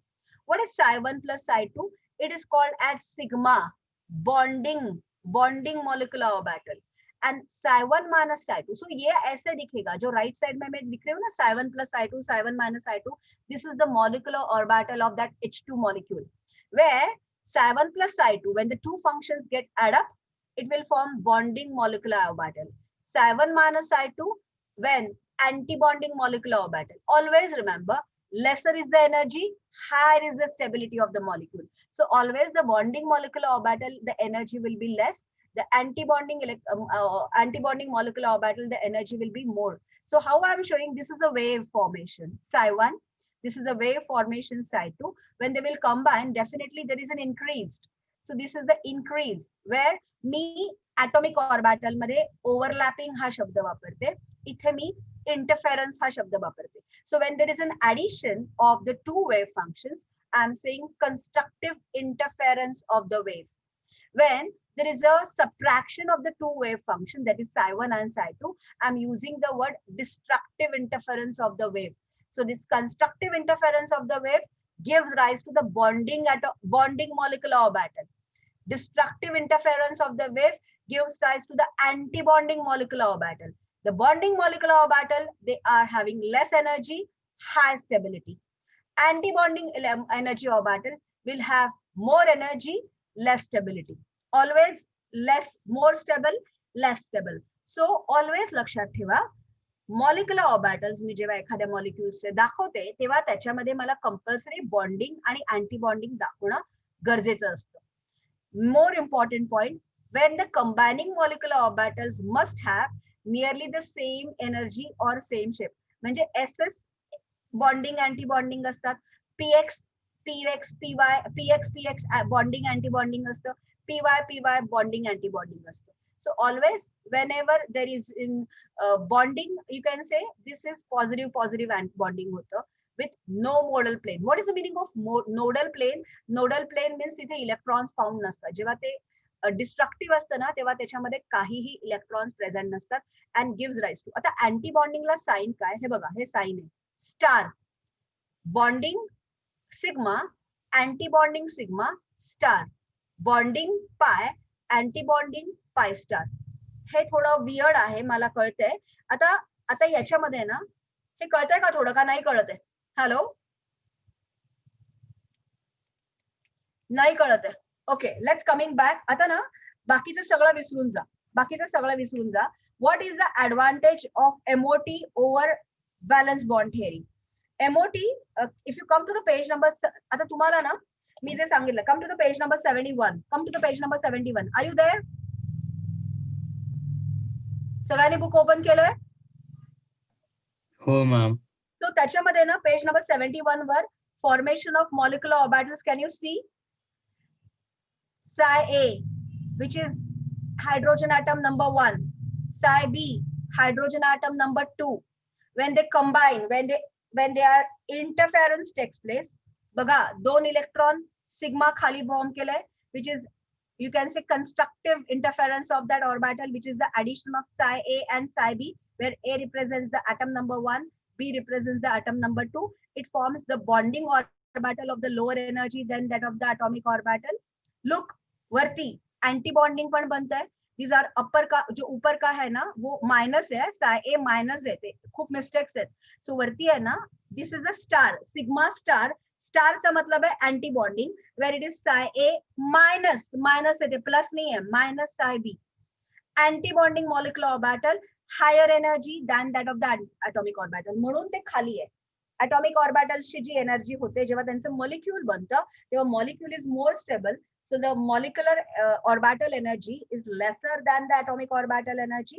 What is psi1 plus psi2? It is called as sigma bonding molecular orbital and psi1 minus psi2. So ये ऐसे दिखेगा, जो right side में मैं दिख रही हूँ ना, psi1 plus psi2, psi1 minus psi2. This is the molecular orbital of that H2 molecule, where psi1 plus psi2, when the two functions get add up, it will form bonding molecular orbital. psi1 minus psi2 when anti-bonding molecular orbital. Always remember, lesser is the energy, higher is the stability of the molecule. So always the bonding molecular orbital, the energy will be less. The anti-bonding molecular orbital, the energy will be more. So how I'm showing, this is a wave formation, psi1. This is a wave formation psi2. When they will combine, definitely there is an increased. So this is the increase where मी atomic orbital मध्ये overlapping हा शब्द वापरते, इथे मी interference हा शब्द वापरते. So when there is an addition of the two wave functions, I am saying constructive interference of the wave. When there is a subtraction of the two wave function, that is psi1 and psi2, I'm using the word destructive interference of the wave. So this constructive interference of the wave gives rise to the bonding molecular orbital. Destructive interference of the wave gives rise to the anti-bonding molecular orbital. The bonding molecular orbital, they are having less energy, high stability. Anti-bonding energy orbital will have more energy, less stability. Always less, more stable, less stable. So always लक्षात ठेवा, molecular orbitals मी जेव्हा एखाद्या मॉलिक्युल्सचे दाखवते तेव्हा त्याच्यामध्ये मला compulsory bonding आणि anti bonding दाखवणं गरजेचं असतं. More important point, when the combining molecular orbitals must have nearly the same energy or same shape. म्हणजे SS bonding anti bonding असतात, PX PX PX bonding anti bonding असतं, PY bonding anti bonding असतं. So always whenever there is in bonding, you can say this is positive and bonding होतं with no modal plane. What is the meaning of nodal plane? Nodal plane means तिथे electrons found नसतात. जेव्हा ते destructive असतं ना तेव्हा त्याच्यामध्ये काहीही इलेक्ट्रॉन्स प्रेझेंट नसतात अँड गिव्स राईज टू. आता अँटी बॉन्डिंगला साइन काय, हे बघा, हे साइन आहे star. Bonding sigma, anti bonding sigma star, bonding pi, anti bonding pi star. हे थोडं वियर्ड आहे, मला कळतंय. आता याच्यामध्ये ना हे कळतंय का थोडं, का नाही कळत आहे? हॅलो, नाही कळत आहे. Okay, let's coming back. आता ना बाकीचं सगळं विसरून जा. What is the advantage of MOT over valence bond theory? MOT, if you come to the page number, आता तुम्हाला ना मी जे सांगितलं, come to the page number 71, come to the page number 71. Are you there? सगळ्यांनी book open केलंय? हो ma'am. तो त्याच्यामध्ये ना पेज नंबर 71 वर formation of molecular orbitals, can you see? Psi A, which is hydrogen atom number 1, Psi B, hydrogen atom number 2. When they combine, when they are interference takes place, बघा दोन electron sigma खाली bomb केलंय, which is, you can say, constructive interference of that orbital, which is the addition of psi A and psi B, where A represents the atom number 1, B represents the atom number 2. It forms the bonding orbital of the lower energy than that of the atomic orbital. Look, वरती anti bonding पण बनतंय. These are अपर का, जो ऊपर का है ना वो minus है, psi A माइनस है, ते खूप मिस्टेक्स आहेत. सो वरती आहे ना, this is a star, sigma star. स्टारचा मतलब है anti bonding, where it is psi A minus, minus है, ते प्लस नहीं है, minus psi B. Anti bonding molecular orbital higher energy than that of the atomic orbital, म्हणून ते खाली आहे. atomic ऑर्बिटल्सची जी एनर्जी होते जेव्हा त्यांचं मॉलिक्यूल बनतं तेव्हा molecule is more stable. So the molecular orbital energy is lesser than the atomic orbital energy,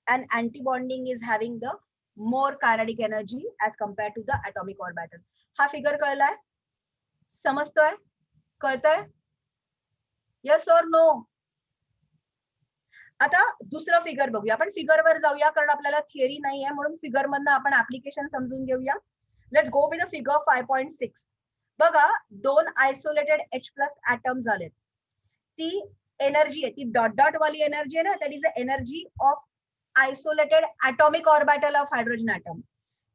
and antibonding is having the more kinetic energy as compared to the atomic orbital. हा figure कळलाय? समजतोय? कळतंय? Yes or no? आता दुसरं figure बघूया. आपण figure वर जाऊया कारण आपल्याला theory नाही आहे, म्हणून फिगर मधनं आपण ऍप्लिकेशन समजून घेऊया. Let's go with the figure 5.6. बघा, दोन आयसोलेटेड H+ ऍटम्स आलेत. ती एनर्जी आहे, ती डॉट डॉट वाली एनर्जी है ना, that is the energy of isolated atomic orbital of hydrogen atom.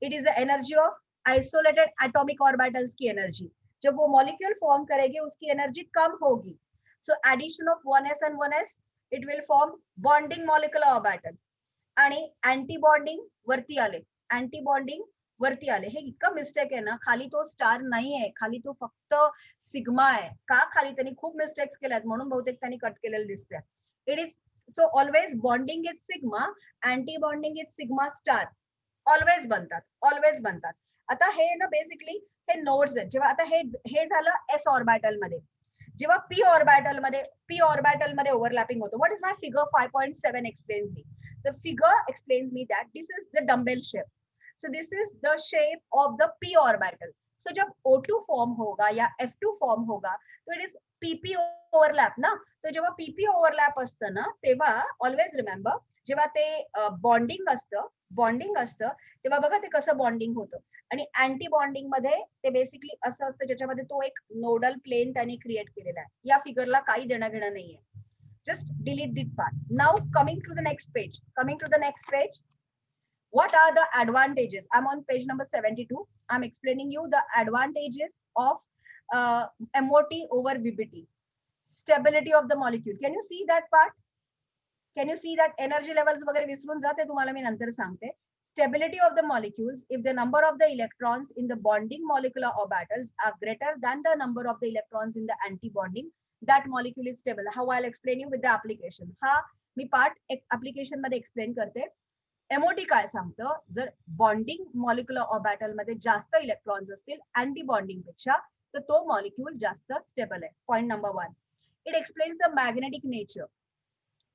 It is the energy of isolated atomic orbitals की एनर्जी. जब वो मॉलिक्यूल फॉर्म करेगी उसकी एनर्जी कम होगी. So addition of 1s and 1s, it will form bonding molecular orbital. आणि anti bonding वरती आले, अँटी बॉन्डिंग वरती आले. हे इतकं मिस्टेक आहे ना, खाली तो स्टार नाही आहे, खाली तो फक्त सिग्मा आहे. का खाली? त्यांनी खूप मिस्टेक्स केल्यात म्हणून बहुतेक त्यांनी कट केलेलं दिसतंय. It is so always bonding is sigma, anti bonding is sigma star. Always बनतात. आता हे ना बेसिकली हे नोड्स आहेत. जेव्हा आता हे झालं एस ऑर्बिटल मध्ये, जेव्हा पी ऑर्बिटल मध्ये ओव्हरलॅपिंग होतो. What is my figure 5.7 explains me? The figure explains me that this is the dumbbell shape. So this is the shape of the p orbital. So जब O2 form होगा या F2 form होगा तो it is PP overlap ना. तर जेव्हा PP overlap असतं ना तेव्हा ऑलवेज रिमेंबर, जेव्हा ते बॉन्डिंग असतं तेव्हा बघा ते कसं बॉन्डिंग होतं. आणि अँटी बॉन्डिंग मध्ये ते बेसिकली असं असतं ज्याच्यामध्ये तो एक नोडल प्लेन त्याने क्रिएट केलेला आहे. या फिगरला काही देणं घेणं नाहीये. Just delete this part. Now coming to the next page. What are the advantages? I'm on page number 72. I'm explaining you the advantages of MOT over VBT. Stability of the molecule. Can you see that part? Can you see that energy levels वगैरे विसरून जाते तुम्हाला मी नंतर सांगते. Stability of the molecules, if the number of the electrons in the bonding molecular orbitals are greater than the number of the electrons in the anti-bonding, that molecule is stable. How I'll explain you with the application. हा मी part एक application मध्ये explain करते. MOT काय सांगतं, जर bonding molecular orbital मध्ये जास्त electrons असतील अँटी बॉन्डिंग पेक्षा तर तो मॉलिक्यूल जास्त स्टेबल आहे. Point number 1. It explains the magnetic nature.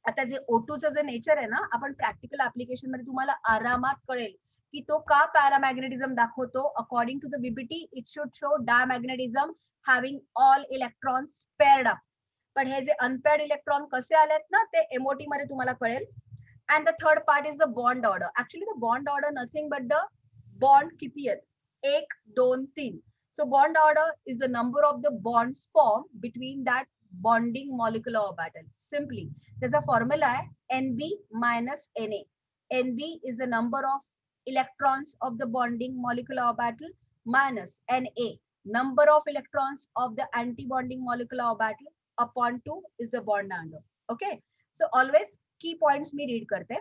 आता जे O2चं जे नेचर आहे ना, आपण प्रॅक्टिकल ऍप्लिकेशन मध्ये तुम्हाला आरामात कळेल की तो का पॅरामॅग्नेटिझम दाखवतो. According to the VBT it should show diamagnetism having all electrons paired up. पण हे जे अनपेअर्ड इलेक्ट्रॉन कसे आलेत ना ते एमओटी मध्ये तुम्हाला कळेल. And the third part is the bond order. Actually, the bond order nothing but the bond किती आहेत? 1, 2, 3. So bond order is the number of the bonds formed between that bonding molecular orbital. Simply, there's a formula NB minus Na. NB is the number of electrons of the bonding molecular orbital minus Na, number of electrons of the anti-bonding molecular orbital upon 2 is the bond order. Okay, so always key points me read karte.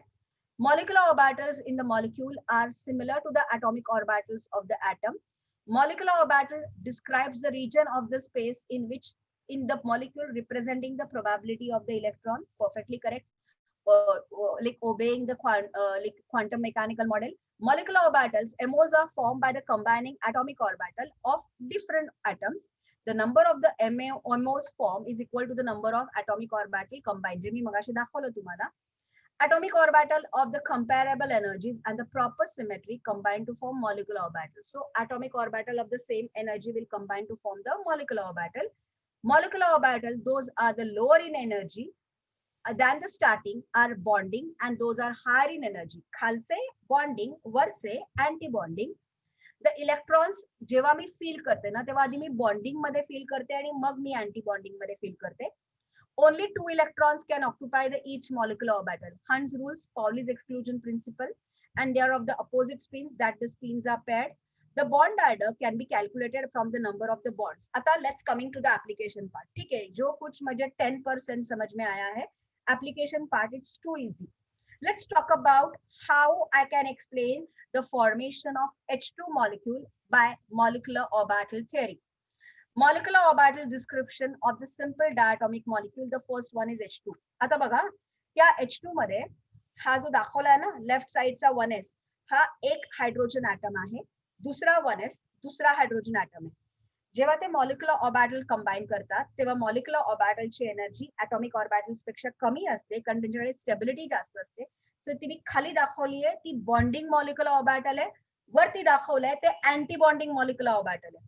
Molecular orbitals in the molecule are similar to the atomic orbitals of the atom. Molecular orbital describes the region of the space in which in the molecule representing the probability of the electron. Perfectly correct. Like obeying the quantum mechanical model. Molecular orbitals, MOs, are formed by the combining atomic orbital of different atoms. The number of the MOs formed is equal to the number of atomic orbital combined. जे मी मगाशी दाखवलं तुम्हाला. Atomic orbital of the comparable energies and the proper symmetry combine to form molecular orbital. So atomic orbital of the same energy will combine to form the molecular orbital. Molecular orbital, those are the lower in energy than the starting are bonding, and those are higher in energy. खालचे bonding, वरचे anti-bonding. The electrons जेव्हा me feel करते ना तेव्हा आधी मी bonding मध्ये feel करते आणि मग मी अँटी बॉन्डिंग मध्ये फील करते. Only 2 electrons can occupy the each molecular orbital. Hund's rules, Pauli's exclusion principle, and they are of the opposite spins that the spins are paired. The bond order can be calculated from the number of the bonds. आता let's coming to the application part. ठीक है, जो कुछ मुझे 10% समझ में आया है, application part it's too easy. Let's talk about how I can explain the formation of H2 molecule by molecular orbital theory. Molecular orbital description of the simple diatomic molecule. The first one is H2. आता बघा त्या H2 मध्ये हा जो दाखवलाय ना left साइडचा 1s हा एक हायड्रोजन ऍटम आहे, दुसरा 1s दुसरा हायड्रोजन ऍटम आहे. जेव्हा ते मॉलिक्युलर ऑर्बिटल कंबाईन करतात तेव्हा मॉलिक्युलर ऑर्बिटलची एनर्जी ऍटॉमिक ऑर्बिटल्स पेक्षा कमी असते कारण त्यांच्याकडे स्टेबिलिटी जास्त असते. तर ती मी खाली दाखवली आहे ती बॉन्डिंग मॉलिक्युलर ऑर्बिटल आहे, वरती दाखवलंय ते अँटी बॉन्डिंग मॉलिक्युलर ऑर्बिटल आहे.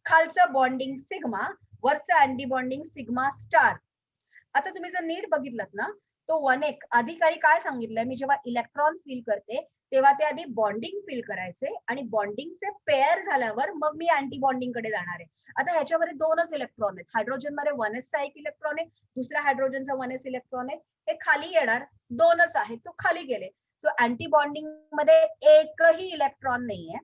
खालचं बॉन्डिंग सिग्मा, वरचं अँटी बॉन्डिंग सिग्मा स्टार. आता तुम्ही जर नीट बघितलं ना तो 1 अधिकारी काय सांगितलंय, मी जेव्हा इलेक्ट्रॉन फील करते तेव्हा ते आधी बॉन्डिंग फील करायचे आणि बॉन्डिंगचे पेअर झाल्यावर मग मी अँटी बॉन्डिंग कडे जाणार आहे. आता ह्याच्यामध्ये 2च इलेक्ट्रॉन आहेत. हायड्रोजन मध्ये 1s चा एक इलेक्ट्रॉन आहे, दुसऱ्या हायड्रोजनचा 1s इलेक्ट्रॉन आहे. हे खाली येणार, 2च आहेत, तो खाली गेले. सो अँटी बॉन्डिंग मध्ये एकही इलेक्ट्रॉन नाहीये,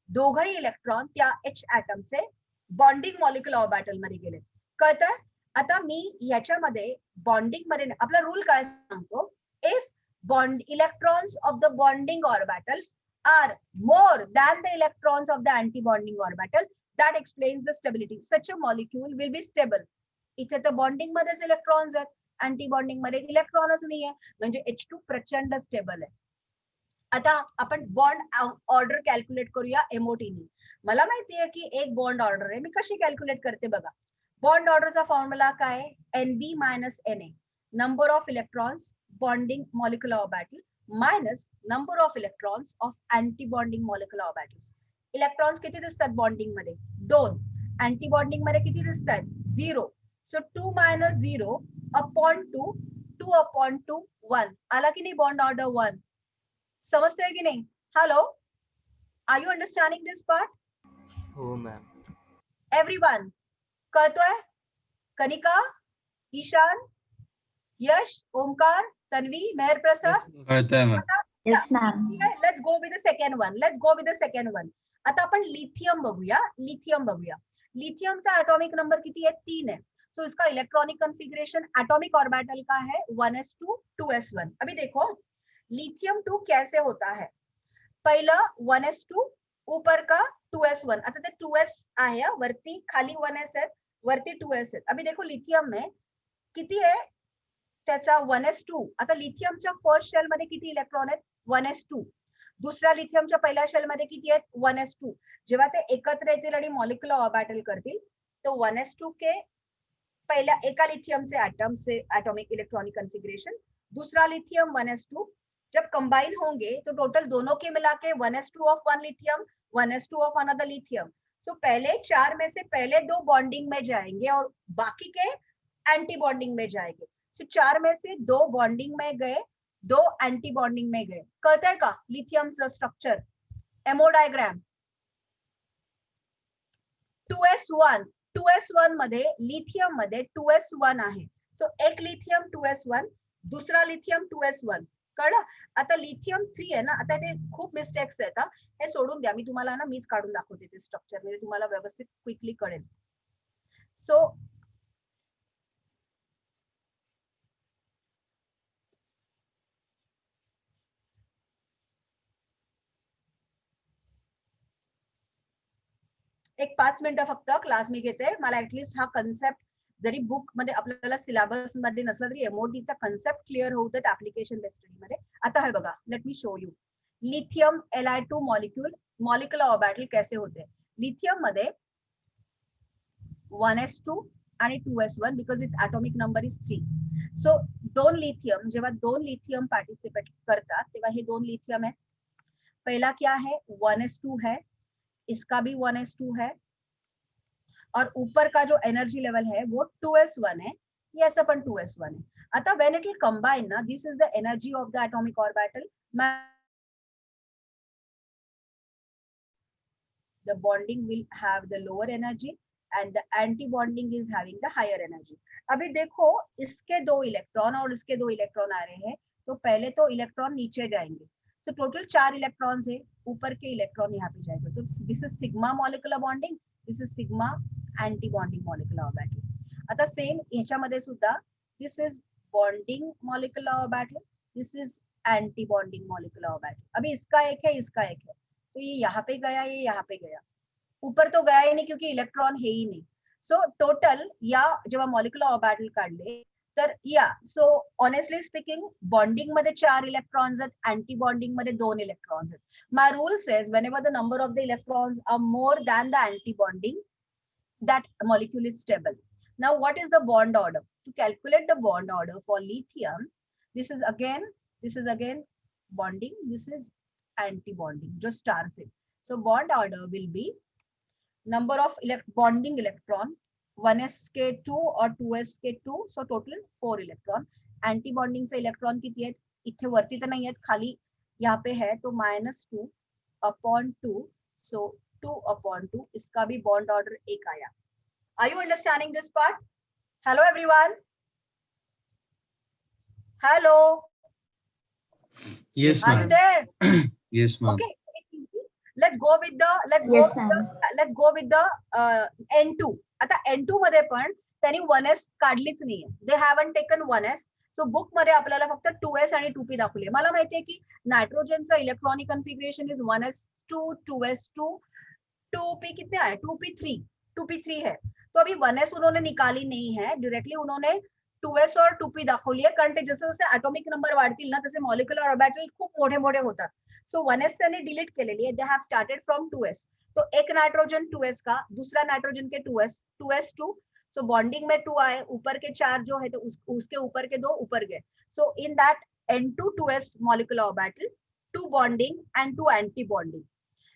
दोघही इलेक्ट्रॉन त्या H ऍटमचे बॉन्डिंग मॉलिक्युलर ऑर्बिटल मध्ये गेले. कळतंय? आता मी याच्यामध्ये बॉन्डिंग मध्ये आपला रूल काय सांगतो, if bond electrons of the bonding orbitals are more than the electrons of the anti-bonding orbital, that explains the stability. Such a molecule will be stable. इथे तर बॉन्डिंग मध्येच इलेक्ट्रॉन्स आहेत, अँटी बॉन्डिंग मध्ये इलेक्ट्रॉनच नाहीये, म्हणजे H2 प्रचंड stable आहे. आता आपण बॉन्ड ऑर्डर कॅल्क्युलेट करूया एमओटीनी. मला माहितीये की एक बॉन्ड ऑर्डर आहे, मी कशी कॅल्क्युलेट करते बघा. बॉन्ड ऑर्डरचा फॉर्म्युला काय, NB minus Na, number of electrons bonding molecular orbital minus number of electrons of anti-bonding molecular orbitals. Electrons किती दिसतात बॉन्डिंग मध्ये, 2. अँटी बॉन्डिंग मध्ये किती दिसतात, 0. सो 2 माइनस 0 अपॉन 2, 2 अपॉन 2 1. आला की नाही बॉन्ड ऑर्डर 1? समजतंय की नाही? Hello, are you understanding this part? हो मॅम. एव्हरीवन कळतोय? कनिका, ईशान, यश, ओमकार, तन्वी, मेहर प्रसाद. कळतंय ma'am. Yes, ma'am. Let's go with the second one. Let's go with the second one. आता आपण लिथियम बघूया. लिथियम बघूया. लिथियमचा एटॉमिक नंबर किती है? 3 है. सो इसका इलेक्ट्रॉनिक कॉन्फ़िगरेशन एटॉमिक ऑर्बिटल का है 1s2 2s1. अभी देखो लिथियम 2 कैसे होता है. पहिला 1s2 ऊपर का 2s1. आता ते 2s आहे, वरती खाली 1s आहेत, वरती 2s आहेत. अभी देखो लिथियम में किती आहे त्याचा 1s2. आता लिथियमच्या फर्स्ट शेल मध्ये किती इलेक्ट्रॉन आहेत? 1s2. दुसऱ्या लिथियमच्या पहिल्या शेल मध्ये किती आहेत? 1s2. जेव्हा ते एकत्र येतील आणि मॉलिक्युलर ऑर्बिटल करतील तो 1s2 के पहला एका लिथियम से एटम से एटॉमिक इलेक्ट्रॉनिक कॉन्फ़िगरेशन, दूसरा लिथियम 1s2 जब कंबाइन होंगे तो टोटल दोनों के मिला के 1s2 of one lithium 1s2 of another lithium. So पहले 4 में से पहले 2 बॉन्डिंग में जाएंगे और बाकी के एंटी बॉन्डिंग में जाएंगे. सो 4 में से 2 बॉन्डिंग में गए, 2 एंटी बॉन्डिंग में गए. कळतंय का लिथियमचं structure? Ammo diagram 2s1. 2s1 मध्ये लिथियम मध्ये 2s1 आहे. सो एक लिथियम 2s1, दुसरा लिथियम 2s1. कळलं? आता लिथियम 3 आहे ना. आता ते खूप मिस्टेक्स आहेत. हे सोडून द्या, मी तुम्हाला ना मीच काढून दाखवते ते स्ट्रक्चर, म्हणजे तुम्हाला व्यवस्थित क्विकली कळेल. सो एक 5 मिनिटं फक्त क्लास मी घेते. मला ऍटलीस्ट हा कन्सेप्ट जरी बुक मध्ये आपल्याला सिलेबस मध्ये नसला तरी एमओडी चा कन्सेप्ट क्लिअर होऊ देत ऍप्लिकेशन बेस्ड स्टडी मध्ये. आता हे बघा, let me show you lithium Li2 molecule molecular orbital कैसे होते. लिथियम मध्ये 1s2 आणि 2s1 because its atomic number is 3. सो दोन लिथियम, जेव्हा दोन लिथियम पार्टिसिपेट करतात तेव्हा हे दोन लिथियम है. पहला क्या है? 1s2 है, इसका भी 1s2 है, और ऊपर का जो एनर्जी लेवल है वो 2s1 है, ये ऐसा पण 2s1 है. आता व्हेन इट विल कंबाइन ना, this is the energy of the atomic orbital. The bonding will have the lower energy and the anti-bonding is having the higher energy. अभी देखो इसके 2 इलेक्ट्रॉन और इसके 2 इलेक्ट्रॉन आ रहे हैं, तो पहले तो इलेक्ट्रॉन नीचे जाएंगे. तो टोटल 4 इलेक्ट्रॉन्स है, ऊपर के इलेक्ट्रॉन यहाँ पे जाएंगे. तो this is sigma molecular bonding, this is sigma anti bonding molecular orbital. आता सेम ह्याच्यामध्ये सुद्धा this is bonding molecular orbital, this is anti bonding molecular orbital. अभी इसका एक है, इसका एक है, तो ये यहाँ पे गया, ये यहाँ पे गया, ऊपर तो गया ही नहीं क्योंकि इलेक्ट्रॉन है ही नहीं. सो टोटल या जेव्हा मॉलिक्युलर ऑर्बिटल काढले तर या, सो ऑनेस्टली स्पीकिंग बॉन्डिंग मध्ये 4 इलेक्ट्रॉन्स आहेत, अँटी बॉन्डिंग मध्ये 2 इलेक्ट्रॉन्स आहेत. My rule says whenever the number of the electrons are more than the anti bonding, that molecule is stable. Now what is the bond order? To calculate the bond order for lithium, this is again bonding, this is anti bonding जो star से. So bond order will be number of bonding electron 1s2 और 2s2, so total 4 electron. Anti bonding से electron किती आहेत? इथे वरती तर नाही आहेत, खाली यहाँ पे है, तो -2 अपॉन 2, सो 2 अपॉन 2. इसका भी बॉन्ड ऑर्डर 1 आया. Are you understanding this part? Hello everyone, hello, Yes, are you ma'am. There? Yes, ma'am. Okay, let's go with the Yes, ma'am. N2. आता N2 मध्ये पण त्यांनी 1s काढलीच नाहीये. They haven't taken 1s. So book मध्ये आपल्याला फक्त 2s आणि 2p दाखवले. मला माहितीये की नायट्रोजनचा electronic configuration is 1s2 2s2 2p कितने आए? 2p3 है. तो अभी 1s उन्होंने निकाली नहीं है, डायरेक्टली उन्होंने 2s और 2p दाखवली आहे, कारण ते जसं जसं ॲटॉमिक नंबर वाढतील ना तसे मॉलिक्युलर ऑर्बिटल खूप मोठे मोठे होतात. सो 1s त्यांनी डिलीट केलेली आहे. They have started from 2s. तो एक नाइट्रोजन 2s का, दूसरा नाइट्रोजन के 2s2. सो बॉन्डिंग में 2 आए, ऊपर के 4 जो है तो उसके ऊपर के 2 ऊपर गए. So in that N2 2s molecular orbital, 2 bonding and 2 anti bonding.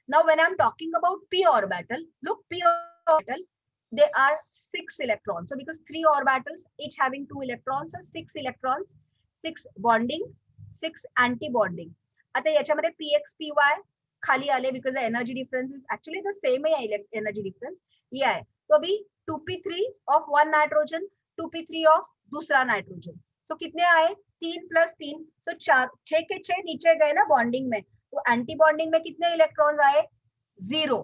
Now when I'm talking about p orbital, look, p orbital they are 6 electrons. So because 3 orbitals, each having 2 electrons, so 6 electrons, 6 bonding, 6 anti-bonding. आता याच्यामध्ये px py खाली आले because the energy difference is actually the same है energy difference. ये है तो अभी 2p3 of one nitrogen, 2p3 of दूसरा नाइट्रोजन. सो कितने आए 3 + 3, सो 4, 6 के 6 नीचे गए ना बॉन्डिंग में. तो एंटी बॉन्डिंग में कितने इलेक्ट्रॉन्स आए 0.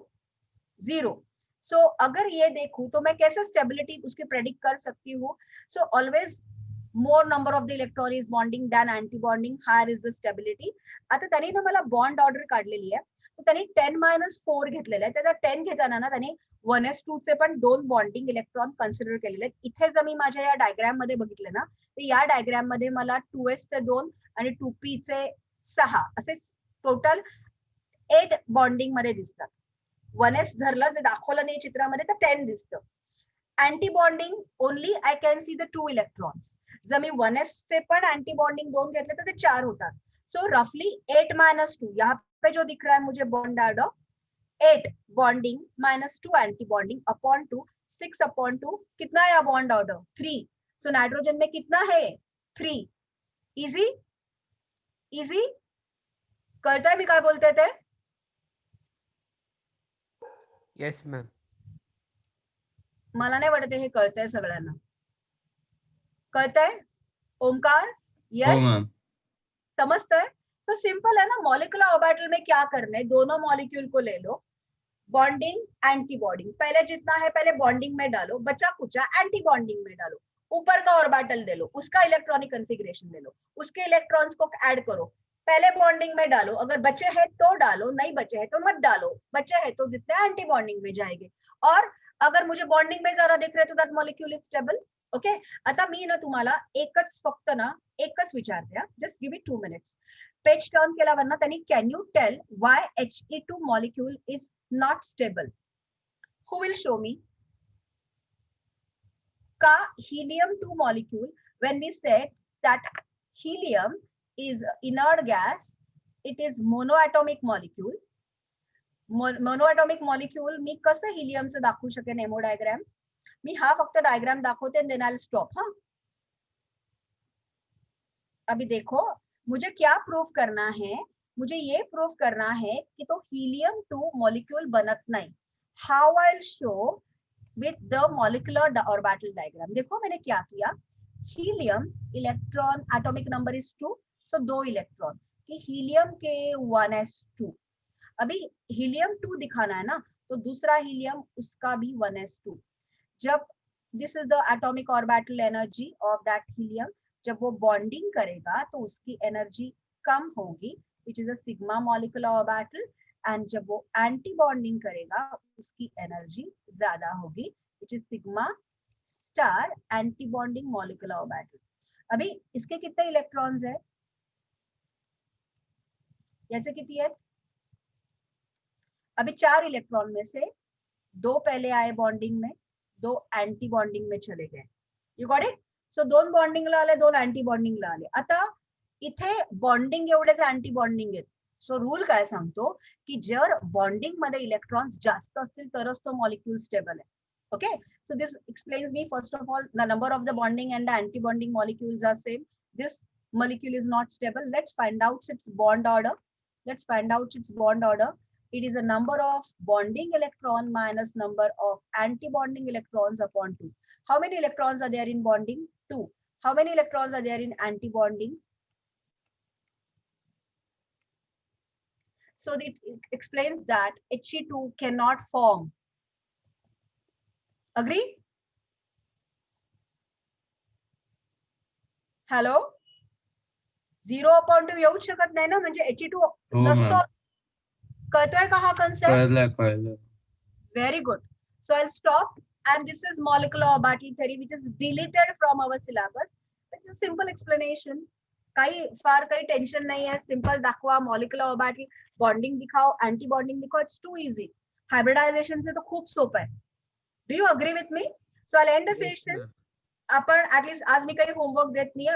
सो अगर ये देखूं तो मैं कैसे स्टेबिलिटी उसकी प्रेडिक्ट कर सकती हूँ. So always more number of the electron is bonding than anti-bonding, higher is the stability. आता त्यांनी ना मला बॉन्ड ऑर्डर काढलेली आहे. तर त्यांनी 10-4 घेतलेलं आहे. त्याचा 10 घेताना ना त्यांनी 1s2 चे पण 2 बॉन्डिंग इलेक्ट्रॉन कन्सिडर केलेले आहेत. इथे जर मी माझ्या या डायग्राम मध्ये बघितलं ना तर या डायग्राम मध्ये मला 2s चे 2 आणि 2p चे 6 असे टोटल 8 बॉन्डिंग मध्ये दिसतात. 1s धरलं जर दाखवलं नाही चित्रामध्ये तर 10 दिसतं. Anti bonding only I can see the 2 electrons. जर मी 1s से पण एंटी बॉन्डिंग 2 घेतले तर ते 4 होतात. सो रफली 8 - 2 यहाँ पे जो दिख रहा है मुझे bond add 8 bonding -2 anti bonding upon 2, 6/2 कितना है बॉन्ड ऑर्डर 3. सो नाइट्रोजन में कितना है 3. इजी इजी कळतंय मी काय बोलते ते. Yes, ma'am. मला नाही वाटत हे कळतंय सगळ्यांना. कळतंय ओमकार हो यश मैम. समझते? तो सिंपल है ना. मॉलिक्यूलर ऑर्बिटल में क्या करना है, दोनों मॉलिक्यूल को ले लो, बॉन्डिंग एंटी बॉन्डिंग, पहले जितना है पहले बॉन्डिंग में डालो, बचा कुचा एंटी बॉन्डिंग में डालो, ऊपर का ऑर्बिटल ले लो, उसका इलेक्ट्रॉनिक कॉन्फ़िगरेशन ले लो, उसके इलेक्ट्रॉन्स को ऐड करो, पहले बॉन्डिंग में डालो, अगर बचे हैं तो डालो, नहीं बचे हैं तो मत डालो, बचे हैं तो जितने एंटी बॉन्डिंग में जाएंगे. और अगर मुझे बॉन्डिंग में ज्यादा दिख रहे तो that molecule is stable. Okay. आता मी ना तुम्हाला एकच फक्त ना एकच विचारते. Just give it 2 minutes. Page turn केल्यावर ना त्यांनी can you tell why He2 molecule is not stable. Who will show me. का helium 2 molecule, when we said that helium is inert gas, it is monoatomic molecule. Monoatomic molecule मी कसं हिलियमचं दाखवू शकेन ammo diagram. मी हा फक्त diagram दाखवते then I will stop. हाँ अभी देखो मुझे क्या प्रूव करना है. मुझे ये प्रूव करना है कि तो हीलियम 2 मॉलिक्यूल बनत नहीं. How I will show with the molecular orbital diagram. देखो मैंने क्या किया. Helium electron atomic number is 2, so 2 electron कि हीलियम के 1s2. अभी हीलियम 2 दिखाना है ना तो दूसरा हीलियम उसका भी 1s2. जब this is the atomic orbital energy of that helium, जब वो बॉन्डिंग करेगा तो उसकी एनर्जी कम होगी विच is a sigma molecular orbital. And जब वो एंटी बॉन्डिंग करेगा उसकी एनर्जी ज्यादा होगी which is sigma star anti bonding molecular orbital. अभी इसके कितने इलेक्ट्रॉन्स है, याचे किती आहेत. अभी 4 इलेक्ट्रॉन में से 2 पहले आए बॉन्डिंग में, 2 एंटी बॉन्डिंग में चले गए. You got it. सो 2 बॉन्डिंगला आले, 2 एंटी बॉन्डिंगला आले. आता इथे बॉन्डिंग एवढेच एंटी बॉन्डिंग आहेत. सो रूल काय सांगतो की जर बॉन्डिंग मध्ये इलेक्ट्रॉन्स जास्त असतील तरच तो मॉलिक्यूल स्टेबल आहे. Okay. So this explains me first of all the number of the bonding and the anti bonding molecules are same. This molecule is not stable. Let's find out its bond order. Let's find out its bond order. It is a number of bonding electron minus number of anti-bonding electrons upon 2. How many electrons are there in bonding? 2. How many electrons are there in anti-bonding? So it explains that He2 cannot form. Agree? Hello? 0/2 येऊच शकत नाही ना, म्हणजे He2 नसतो. कळतोय का हा concept. कळलं. Very good. So I'll stop. And this is molecular orbital theory, which is deleted from our syllabus. It's a simple explanation. काही फार काही टेन्शन नाही आहे. सिंपल दाखवा, मॉलिक्युलर ऑर्बिटल बॉन्डिंग दिखाओ, अँटी बॉन्डिंग दिखाओ. It's too easy. हायब्रिडायझेशन से तो खूप सोपं आहे. Do you agree with me. So I end the session. आपण ऍटलीस्ट आज मी काही होमवर्क देत नाही.